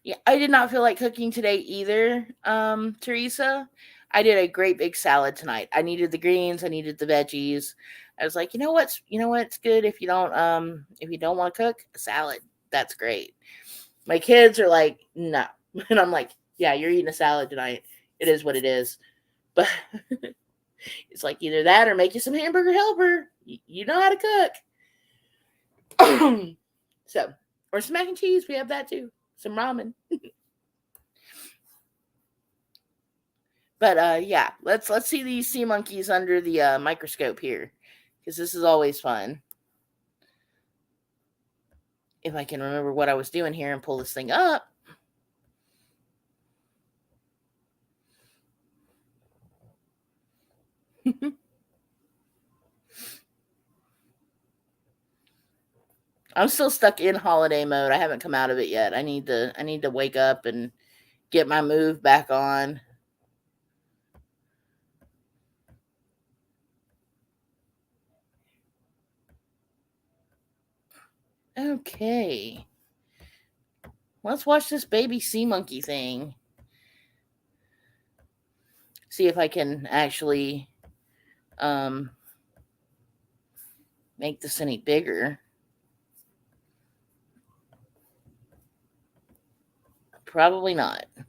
Yeah, I did not feel like cooking today either, Teresa. I did a great big salad tonight. I needed the greens, I needed the veggies. I was like, what's good if you don't want to cook? A salad. That's great. My kids are like, no. And I'm like, yeah, you're eating a salad tonight. It is what it is. But it's like either that or make you some hamburger helper. You know how to cook. So, or some mac and cheese. We have that too. Some ramen. But yeah, let's see these sea monkeys under the microscope here, because this is always fun. If I can remember what I was doing here and pull this thing up. I'm still stuck in holiday mode. I haven't come out of it yet. I need to wake up and get my move back on. Okay. Let's watch this baby sea monkey thing. See if I can actually make this any bigger. Probably not. I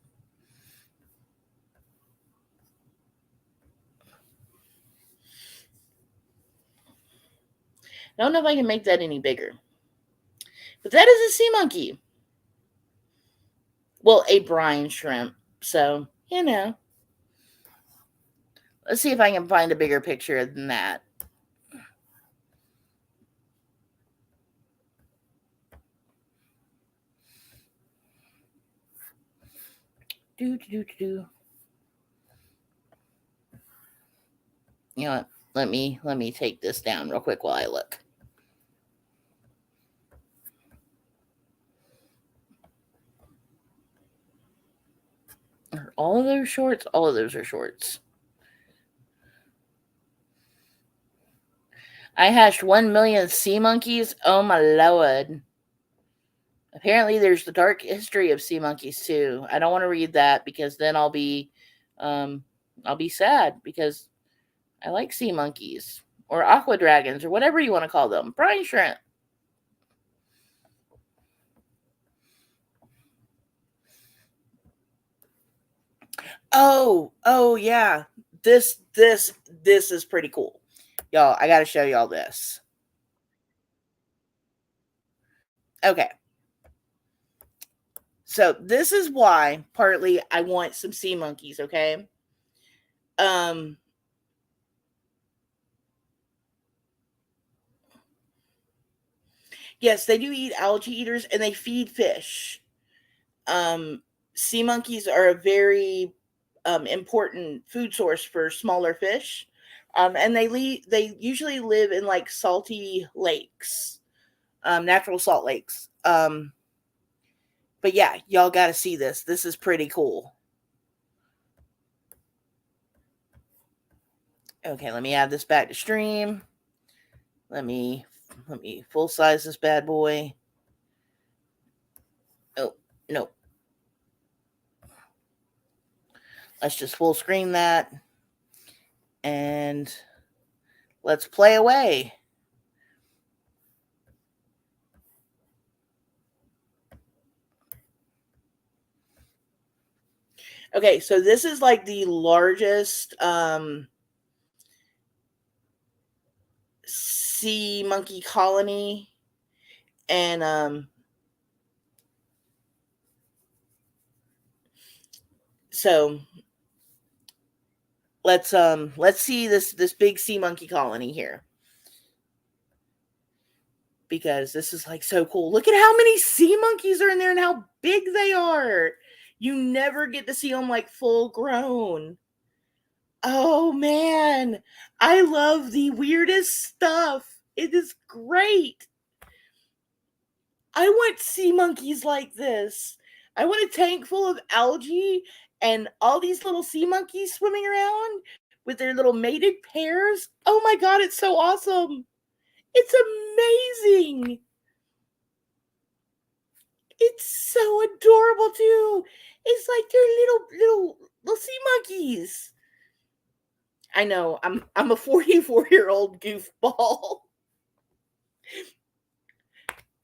don't know if I can make that any bigger. But that is a sea monkey. Well, a brine shrimp. So, Let's see if I can find a bigger picture than that. Do. You know what? Let me take this down real quick while I look. Are all of those shorts? All of those are shorts. I hatched 1 million sea monkeys. Oh my lord. Apparently there's the dark history of sea monkeys too. I don't want to read that because then I'll be sad because I like sea monkeys or aqua dragons or whatever you want to call them. Brine shrimp. Oh yeah. This is pretty cool. Y'all, I got to show y'all this. Okay. So this is why partly I want some sea monkeys, okay? Yes, they do eat algae eaters and they feed fish. Sea monkeys are a very important food source for smaller fish. And they usually live in like salty lakes, natural salt lakes. But yeah, y'all got to see this. This is pretty cool. Okay, let me add this back to stream. Let me full size this bad boy. Oh, no. Let's just full screen that. And let's play away. Okay, so this is like the largest sea monkey colony. And so let's see this big sea monkey colony here, because this is like so cool. Look at how many sea monkeys are in there and how big they are. You never get to see them like full grown. Oh man, I love the weirdest stuff. It is great. I want sea monkeys like this. I want a tank full of algae and all these little sea monkeys swimming around with their little mated pairs. Oh my god, it's so awesome. It's amazing. It's so adorable too. It's like they're little sea monkeys. I know, I'm a 44-year-old goofball.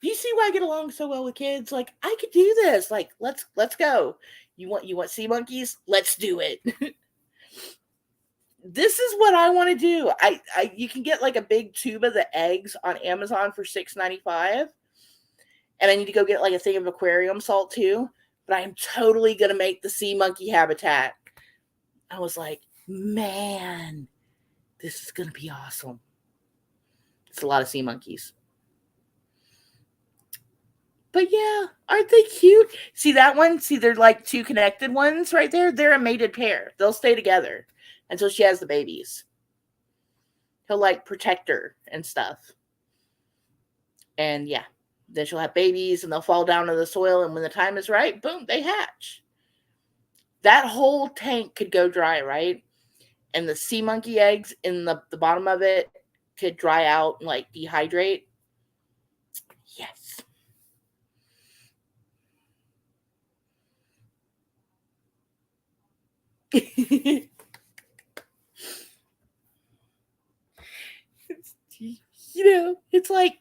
You see why I get along so well with kids? Like, I could do this. Like, let's go. You want sea monkeys? Let's do it. This is what I want to do. I you can get like a big tube of the eggs on Amazon for $6.95. And I need to go get like a thing of aquarium salt too. But I am totally gonna make the sea monkey habitat. I was like, man, this is gonna be awesome. It's a lot of sea monkeys. But yeah, aren't they cute? See that one? See, they're like two connected ones right there. They're a mated pair. They'll stay together until she has the babies. He'll like protect her and stuff. And yeah, then she'll have babies and they'll fall down to the soil. And when the time is right, boom, they hatch. That whole tank could go dry, right? And the sea monkey eggs in the bottom of it could dry out and like dehydrate. Yes. You know, it's like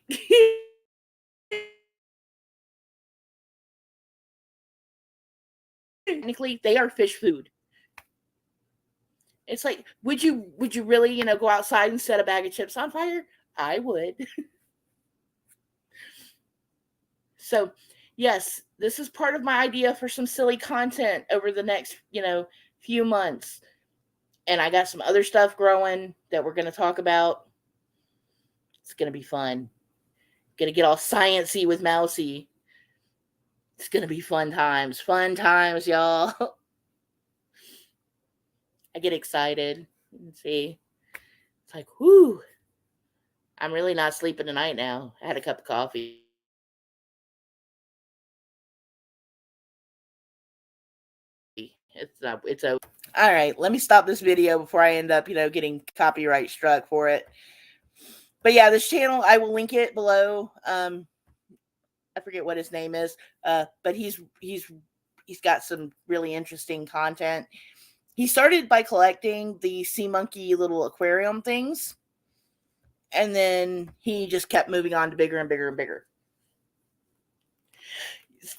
technically they are fish food. It's like, would you really, go outside and set a bag of chips on fire? I would. So, yes, this is part of my idea for some silly content over the next, few months. And I got some other stuff growing that we're going to talk about. It's going to be fun. Going to get all sciencey with Mousey. It's going to be fun times. Fun times, y'all. I get excited. See, it's like, whoo. I'm really not sleeping tonight now. I had a cup of coffee. It's all right. Let me stop this video before I end up, getting copyright struck for it. But yeah, this channel, I will link it below. I forget what his name is, but he's got some really interesting content. He started by collecting the sea monkey little aquarium things, and then he just kept moving on to bigger and bigger and bigger.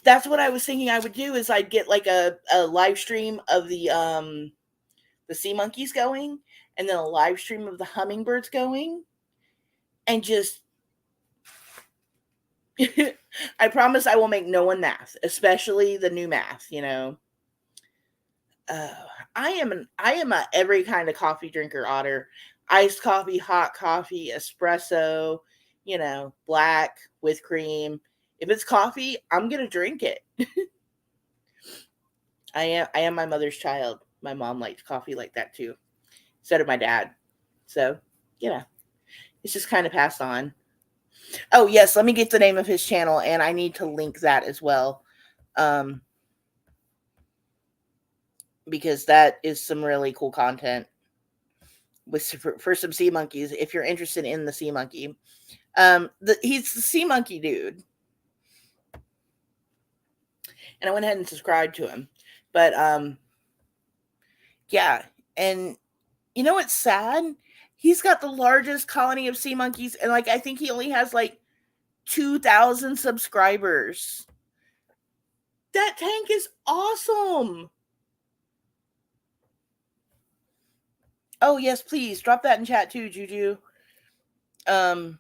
That's what I was thinking I would do, is I'd get like a live stream of the sea monkeys going, and then a live stream of the hummingbirds going, and just I promise I will make no one math, especially the new math, I am a every kind of coffee drinker, Otter. Iced coffee, hot coffee, espresso, black with cream. If it's coffee, I'm gonna drink it. I am my mother's child. My mom liked coffee like that too. So did my dad. So, it's just kind of passed on. Oh yes, let me get the name of his channel, and I need to link that as well. Because that is some really cool content for some sea monkeys. If you're interested in the sea monkey, he's the sea monkey dude, and I went ahead and subscribed to him. But Yeah, and you know what's sad? He's got the largest colony of sea monkeys, and like I think he only has like 2,000 subscribers. That tank is awesome. Oh yes, please drop that in chat too, Juju. Um,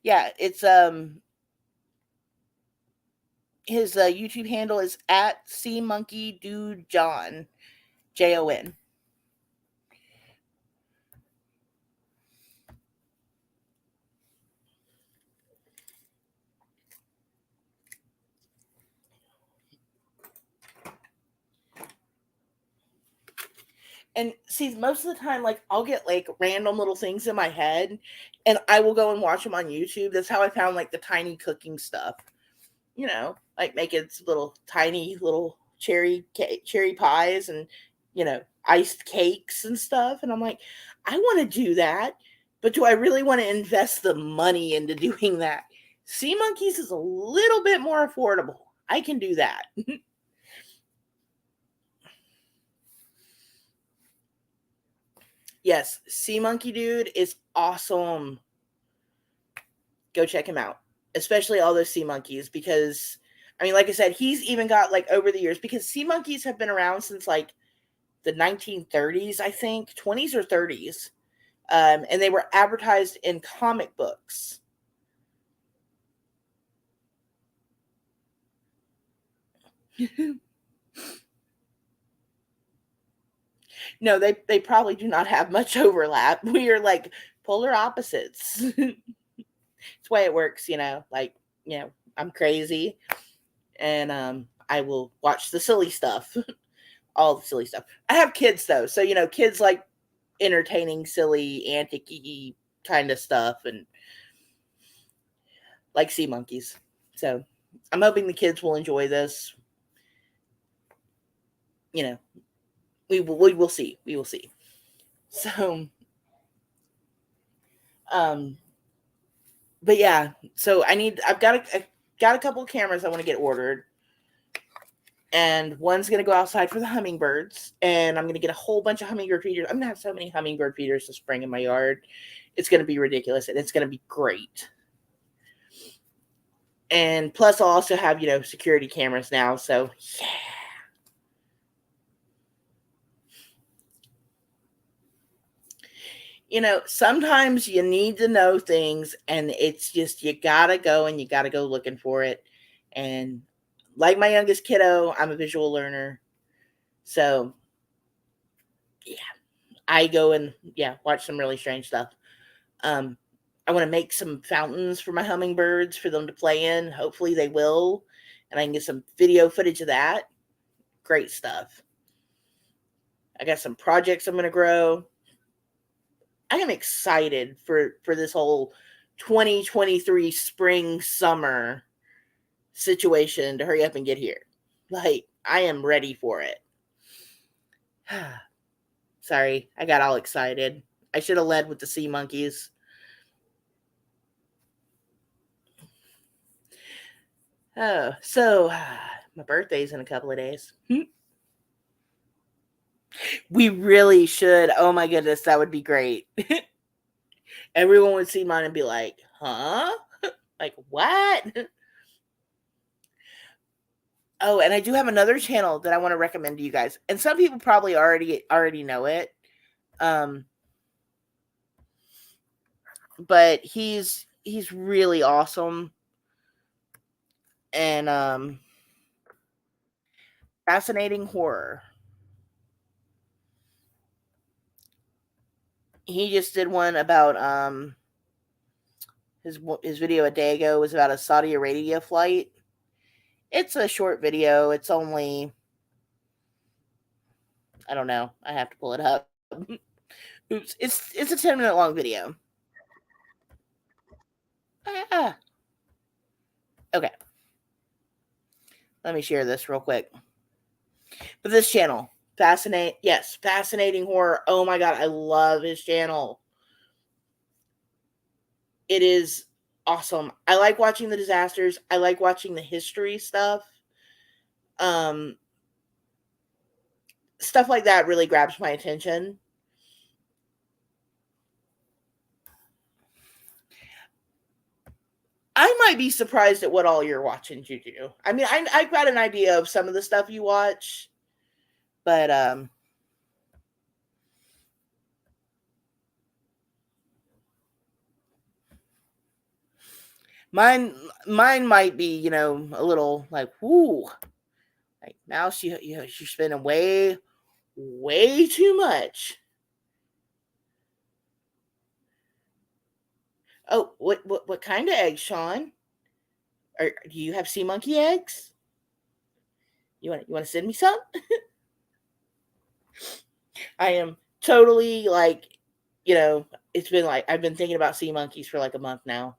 yeah, it's his YouTube handle is at Sea Monkey Dude John, JON. And see, most of the time, like I'll get like random little things in my head, and I will go and watch them on YouTube. That's how I found like the tiny cooking stuff. You know, like making little tiny little cherry pies and iced cakes and stuff. And I'm like, I want to do that, but do I really want to invest the money into doing that? Sea monkeys is a little bit more affordable. I can do that. Yes, Sea Monkey Dude is awesome. Go check him out, especially all those sea monkeys, because I mean, like I said, he's even got like over the years, because sea monkeys have been around since like the 1930s, I think, 20s or 30s. And they were advertised in comic books. No, they probably do not have much overlap. We are like polar opposites. It's the way it works, like, I'm crazy, and I will watch the silly stuff. All the silly stuff. I have kids though, so kids like entertaining, silly, antic-y kind of stuff, and like sea monkeys. So I'm hoping the kids will enjoy this. We will see. We will see. So, but yeah. So I've got a couple of cameras I want to get ordered, and one's gonna go outside for the hummingbirds, and I'm gonna get a whole bunch of hummingbird feeders. I'm gonna have so many hummingbird feeders this spring in my yard. It's gonna be ridiculous, and it's gonna be great. And plus, I'll also have security cameras now. So yeah. Sometimes you need to know things, and it's just you gotta go and you gotta go looking for it. And like my youngest kiddo, I'm a visual learner, so yeah, I go and watch some really strange stuff. I want to make some fountains for my hummingbirds for them to play in. Hopefully they will, and I can get some video footage of that. Great stuff. I got some projects I'm gonna grow. I am excited for this whole 2023 spring summer situation to hurry up and get here. Like, I am ready for it. Sorry, I got all excited. I should have led with the sea monkeys. Oh, so my birthday's in a couple of days. We really should. Oh my goodness, that would be great. Everyone would see mine and be like, huh? Like, what? Oh, and I do have another channel that I want to recommend to you guys. And some people probably already know it. But he's really awesome. And fascinating horror. He just did one about his video a day ago was about a Saudi Arabia flight. It's a short video. It's only, I don't know. I have to pull it up. Oops. It's a 10-minute long video. Ah. Okay. Let me share this real quick. But this channel, fascinating horror. Oh my god, I love his channel. It is awesome. I like watching the disasters. I like watching the history stuff. Stuff like that really grabs my attention. I might be surprised at what all you're watching, Juju. I mean, I've got an idea of some of the stuff you watch, but mine might be, you know, a little like, whoo, like Mouse, you're spending way too much. Oh, what kind of eggs, Sean? Do you have sea monkey eggs? You want to send me some? I am totally like, you know, it's been like I've been thinking about sea monkeys for like a month now.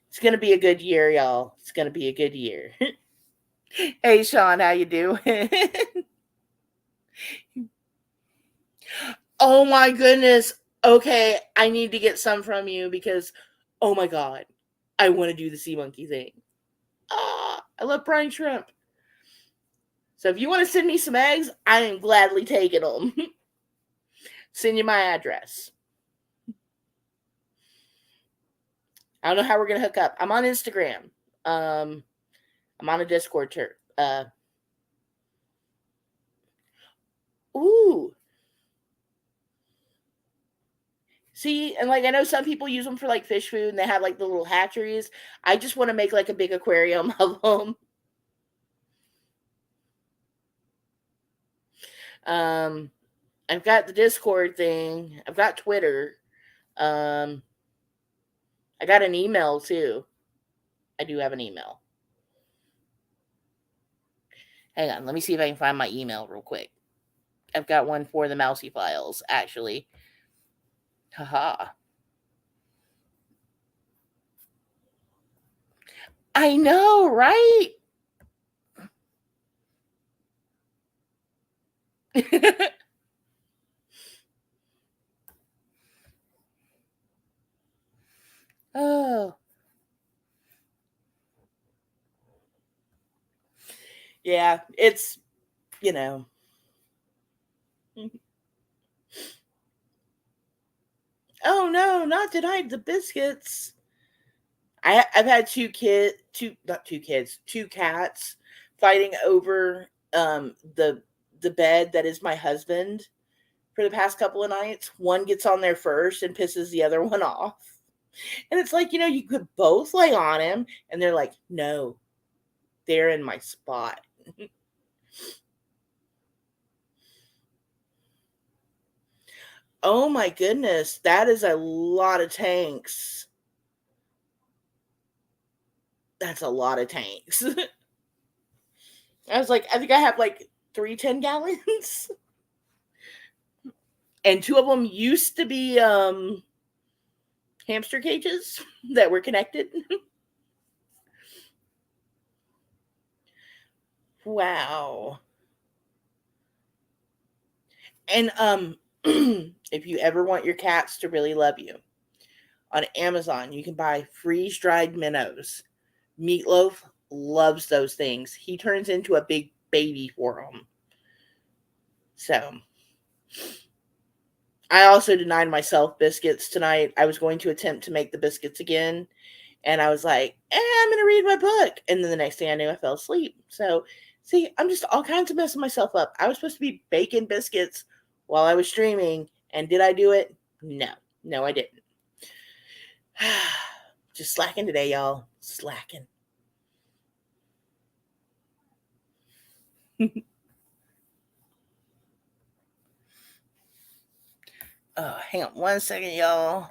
It's gonna be a good year, y'all. It's gonna be a good year. Hey, Sean, how you doing? Oh my goodness. Okay, I need to get some from you because, oh my god, I want to do the sea monkey thing. Ah, I love brine shrimp. So if you want to send me some eggs, I am gladly taking them. Send you my address. I don't know how we're gonna hook up. I'm on Instagram. I'm on a Discord too. Ooh. See, and like I know some people use them for like fish food and they have like the little hatcheries. I just want to make like a big aquarium of them. Um, I've got the Discord thing. I've got Twitter. Um, I got an email too. I do have an email. Hang on, let me see if I can find my email real quick. I've got one for the Mousey files, actually. Haha. I know, right? Oh. Yeah, it's, you know. Oh no, not tonight. The biscuits. I've had two cats fighting over the bed that is my husband for the past couple of nights. One gets on there first and pisses the other one off. And it's like, you know, you could both lay on him and they're like, "No. They're in my spot." Oh my goodness, that is a lot of tanks. That's a lot of tanks. I was like, I think I have like 3 10 gallons. And two of them used to be hamster cages that were connected. Wow. And if you ever want your cats to really love you, on Amazon you can buy freeze-dried minnows. Meatloaf loves those things. He turns into a big baby for them. So I also denied myself biscuits tonight. I was going to attempt to make the biscuits again. And I was like, I'm going to read my book. And then the next thing I knew, I fell asleep. So, see, I'm just all kinds of messing myself up. I was supposed to be baking biscuits while I was streaming. And did I do it? No. No, I didn't. Just slacking today, y'all. Slacking. Hang on 1 second, y'all.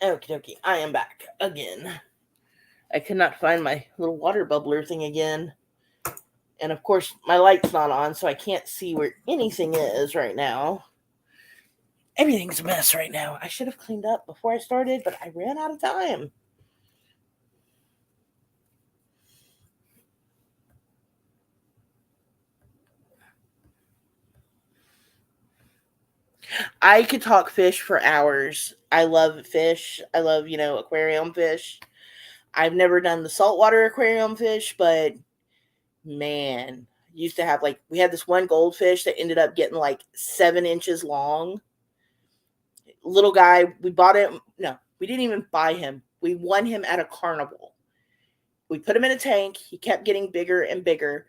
Okie dokie, I am back again. I could not find my little water bubbler thing again. And of course, my light's not on, so I can't see where anything is right now. Everything's a mess right now. I should have cleaned up before I started, but I ran out of time. I could talk fish for hours. I love fish. I love, aquarium fish. I've never done the saltwater aquarium fish, but man, used to have we had this one goldfish that ended up getting 7 inches long. Little guy, we bought him. No, we didn't even buy him. We won him at a carnival. We put him in a tank. He kept getting bigger and bigger.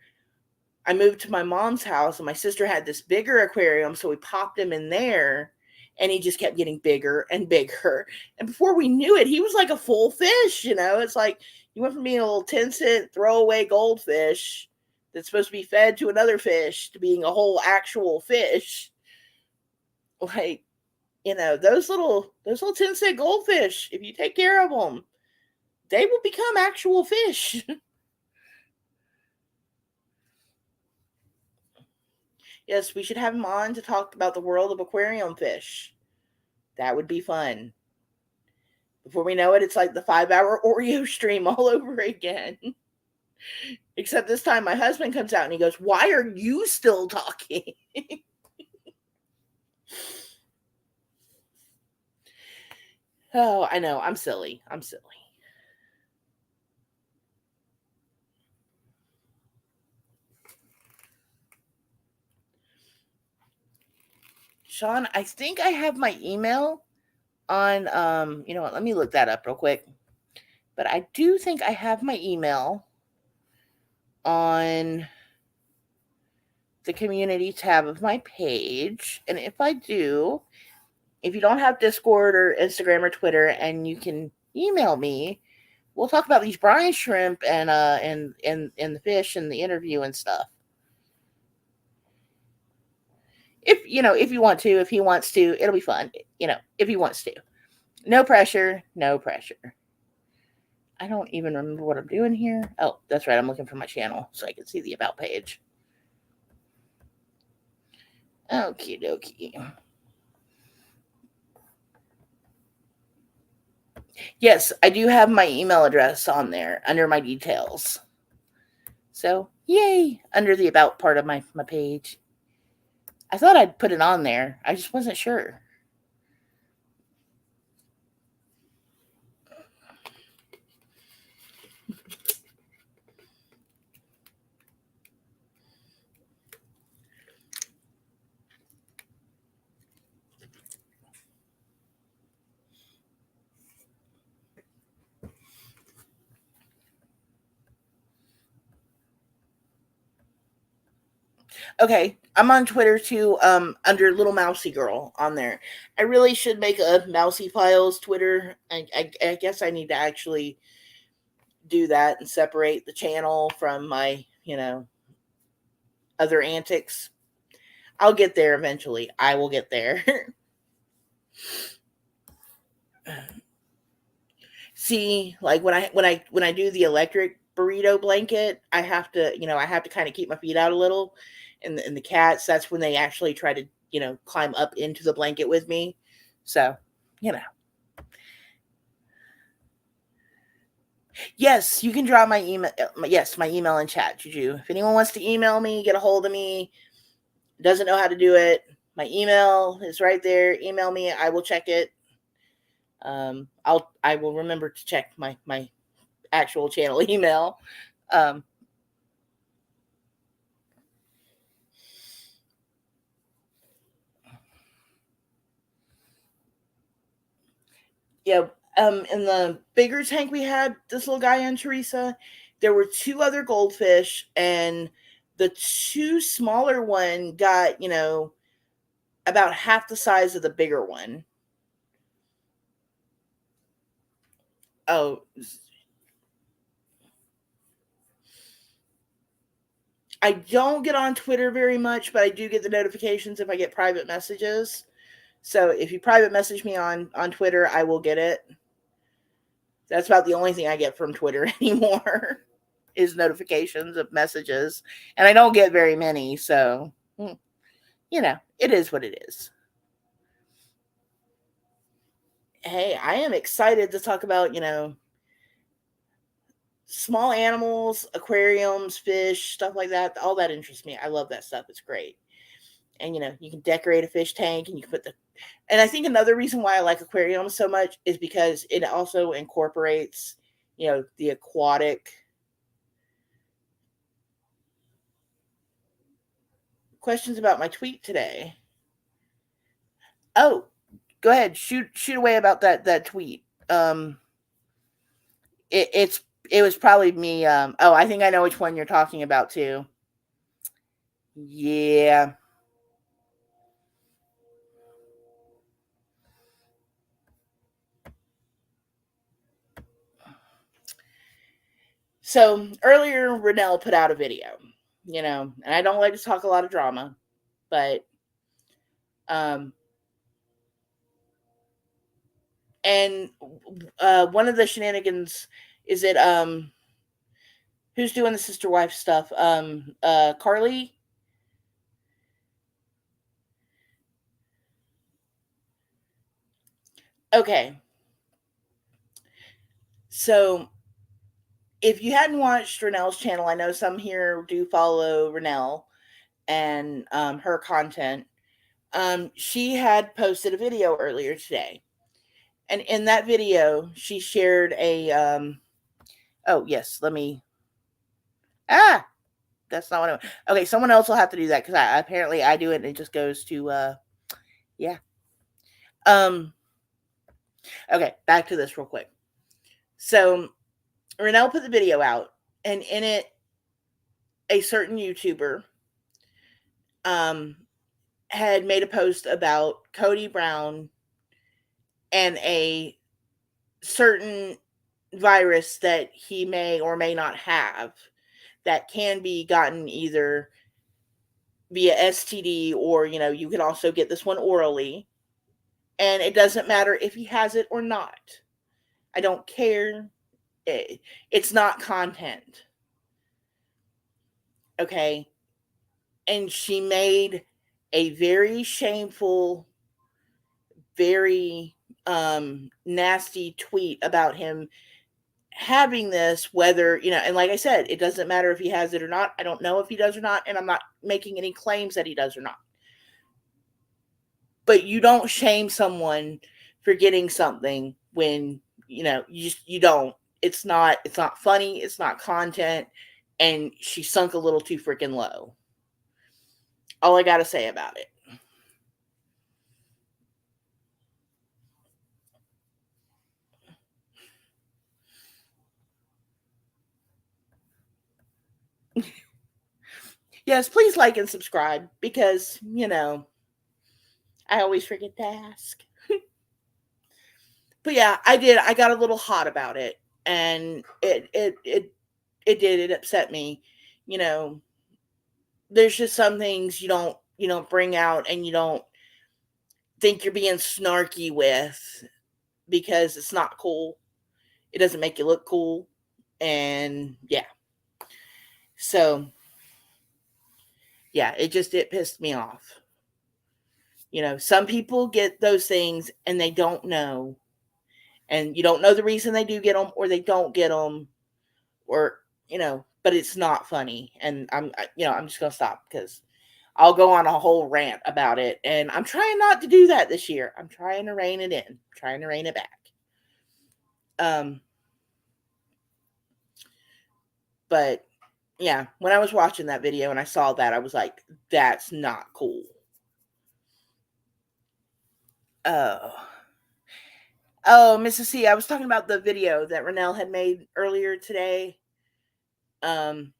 I moved to my mom's house and my sister had this bigger aquarium, so we popped him in there and he just kept getting bigger and bigger. And before we knew it, he was like a full fish, It's like you went from being a little 10-cent throwaway goldfish that's supposed to be fed to another fish to being a whole actual fish. Those little 10-cent goldfish, if you take care of them, they will become actual fish. Yes, we should have him on to talk about the world of aquarium fish. That would be fun. Before we know it, it's like the 5-hour Oreo stream all over again. Except this time my husband comes out and he goes, "Why are you still talking?" Oh, I know. I'm silly. Sean, I think I have my email on, you know what, let me look that up real quick. But I do think I have my email on the community tab of my page. And if I do, if you don't have Discord or Instagram or Twitter and you can email me, we'll talk about these brine shrimp and the fish and the interview and stuff. If if you want to, if he wants to, it'll be fun. If he wants to. No pressure, no pressure. I don't even remember what I'm doing here. Oh, that's right. I'm looking for my channel so I can see the about page. Okie dokie. Yes, I do have my email address on there under my details. So, yay, under the about part of my page. I thought I'd put it on there. I just wasn't sure. Okay, I'm on Twitter too, under Little Mousey Girl on there. I really should make a Mousey Files Twitter. I guess I need to actually do that and separate the channel from my, other antics. I'll get there eventually. I will get there. See, like when I do the electric burrito blanket, I have to, kind of keep my feet out a little. And the cats, that's when they actually try to, climb up into the blanket with me. So, Yes, you can drop my email. Yes, my email in chat, Juju. If anyone wants to email me, get a hold of me, doesn't know how to do it, my email is right there. Email me. I will check it. I will remember to check my actual channel email. Yeah. In the bigger tank we had this little guy and Teresa, there were 2 other goldfish, and the 2 smaller one got, about half the size of the bigger one. Oh, I don't get on Twitter very much, but I do get the notifications if I get private messages. So if you private message me on Twitter, I will get it. That's about the only thing I get from Twitter anymore is notifications of messages. And I don't get very many, so it is what it is. hey, I am excited to talk about, small animals, aquariums, fish, stuff like that. All that interests me. I love that stuff. It's great. And you can decorate a fish tank and you can put the and I think another reason why I like aquariums so much is because it also incorporates, the aquatic questions about my tweet today. Oh, go ahead, shoot away about that tweet. It was probably me. Oh, I think I know which one you're talking about too. Yeah. So earlier, Renell put out a video, and I don't like to talk a lot of drama, but um, and one of the shenanigans is it who's doing the sister wife stuff? Carly. Okay, so if you hadn't watched Renell's channel, I know some here do follow Renell and her content. She had posted a video earlier today, and in that video, she shared a. Oh yes, let me. Ah, that's not what I. Okay, someone else will have to do that because apparently I do it and it just goes to. Yeah. Um. Okay, back to this real quick. So Renell put the video out, and in it, a certain YouTuber um had made a post about Cody Brown and a certain virus that he may or may not have that can be gotten either via STD or, you can also get this one orally. And it doesn't matter if he has it or not. I don't care. It's not content. Okay. And she made a very shameful, very nasty tweet about him having this, whether, and like I said, it doesn't matter if he has it or not. I don't know if he does or not, and I'm not making any claims that he does or not. But you don't shame someone for getting something when, you don't. It's not funny, it's not content, and she sunk a little too freaking low. All I got to say about it. Yes, please like and subscribe because, I always forget to ask. But yeah, I did. I got a little hot about it, and it upset me. You know, there's just some things you don't bring out and you don't think you're being snarky with because it's not cool. It doesn't make you look cool, and yeah. So yeah, it pissed me off. Some people get those things and they don't know, and you don't know the reason they do get them or they don't get them, or but it's not funny, and I'm just gonna stop because I'll go on a whole rant about it, and I'm trying not to do that this year. I'm trying to rein it in, I'm trying to rein it back. um but yeah, when I was watching that video and I saw that, I was like, that's not cool. Oh oh Mrs. C, I was talking about the video that Renell had made earlier today, um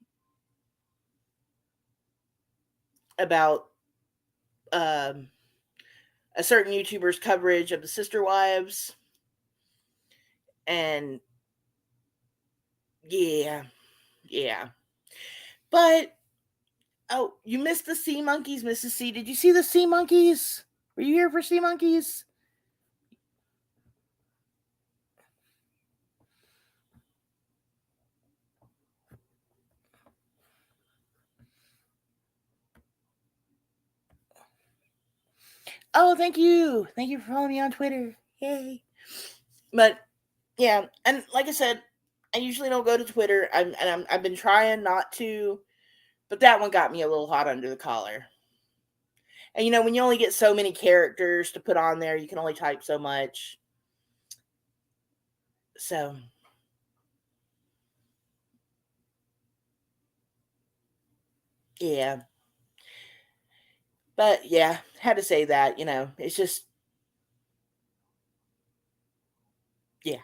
about um a certain YouTuber's coverage of the sister wives. And yeah, yeah. But oh, you missed the sea monkeys, Mrs. C. Did you see the sea monkeys? Were you here for sea monkeys? Oh, thank you. Thank you for following me on Twitter. Yay. But yeah, and like I said, I usually don't go to Twitter. I've been trying not to, but that one got me a little hot under the collar. And when you only get so many characters to put on there, you can only type so much. So yeah, but yeah, had to say that. It's just yeah.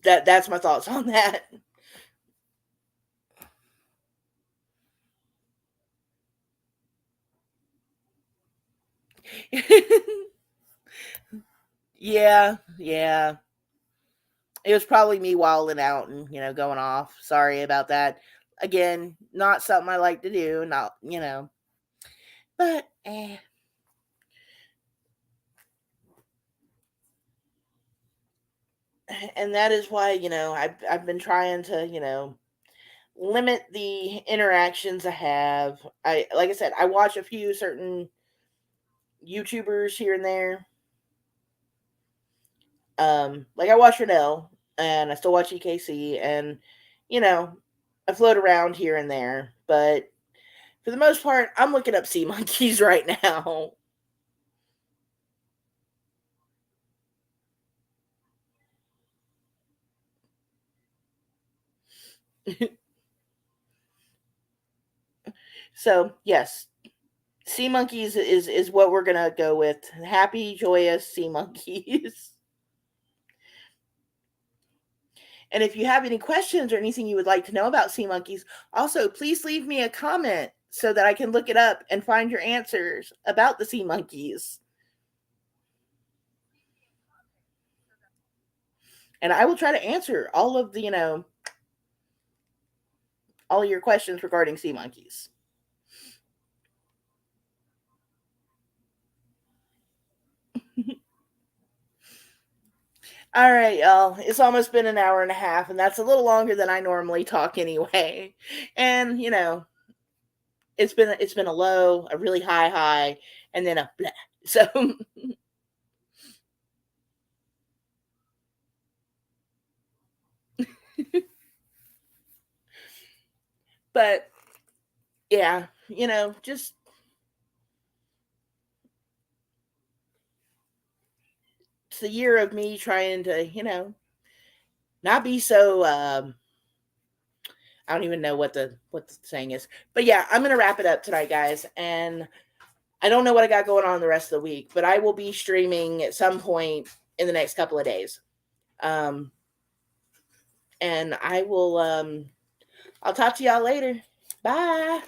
That's my thoughts on that. Yeah, yeah. It was probably me wilding out and going off. Sorry about that. Again, not something I like to do. Not but and that is why I've been trying to limit the interactions I have. I like I said, I watch a few certain YouTubers here and there. Like I watch Renell and I still watch EKC and you know, I float around here and there, but for the most part, I'm looking up sea monkeys right now. So yes, sea monkeys is what we're gonna go with. Happy, joyous sea monkeys. And if you have any questions or anything you would like to know about sea monkeys, also please leave me a comment so that I can look it up and find your answers about the sea monkeys. And I will try to answer all of the, all of your questions regarding sea monkeys. All right, y'all. It's almost been an hour and a half, and that's a little longer than I normally talk anyway. And it's been a low, a really high, and then a blah. So, but yeah, just it's the year of me trying to, not be so. I don't even know what the saying is, but yeah, I'm gonna wrap it up tonight, guys, and I don't know what I got going on the rest of the week, but I will be streaming at some point in the next couple of days. Um, and I'll talk to y'all later. Bye.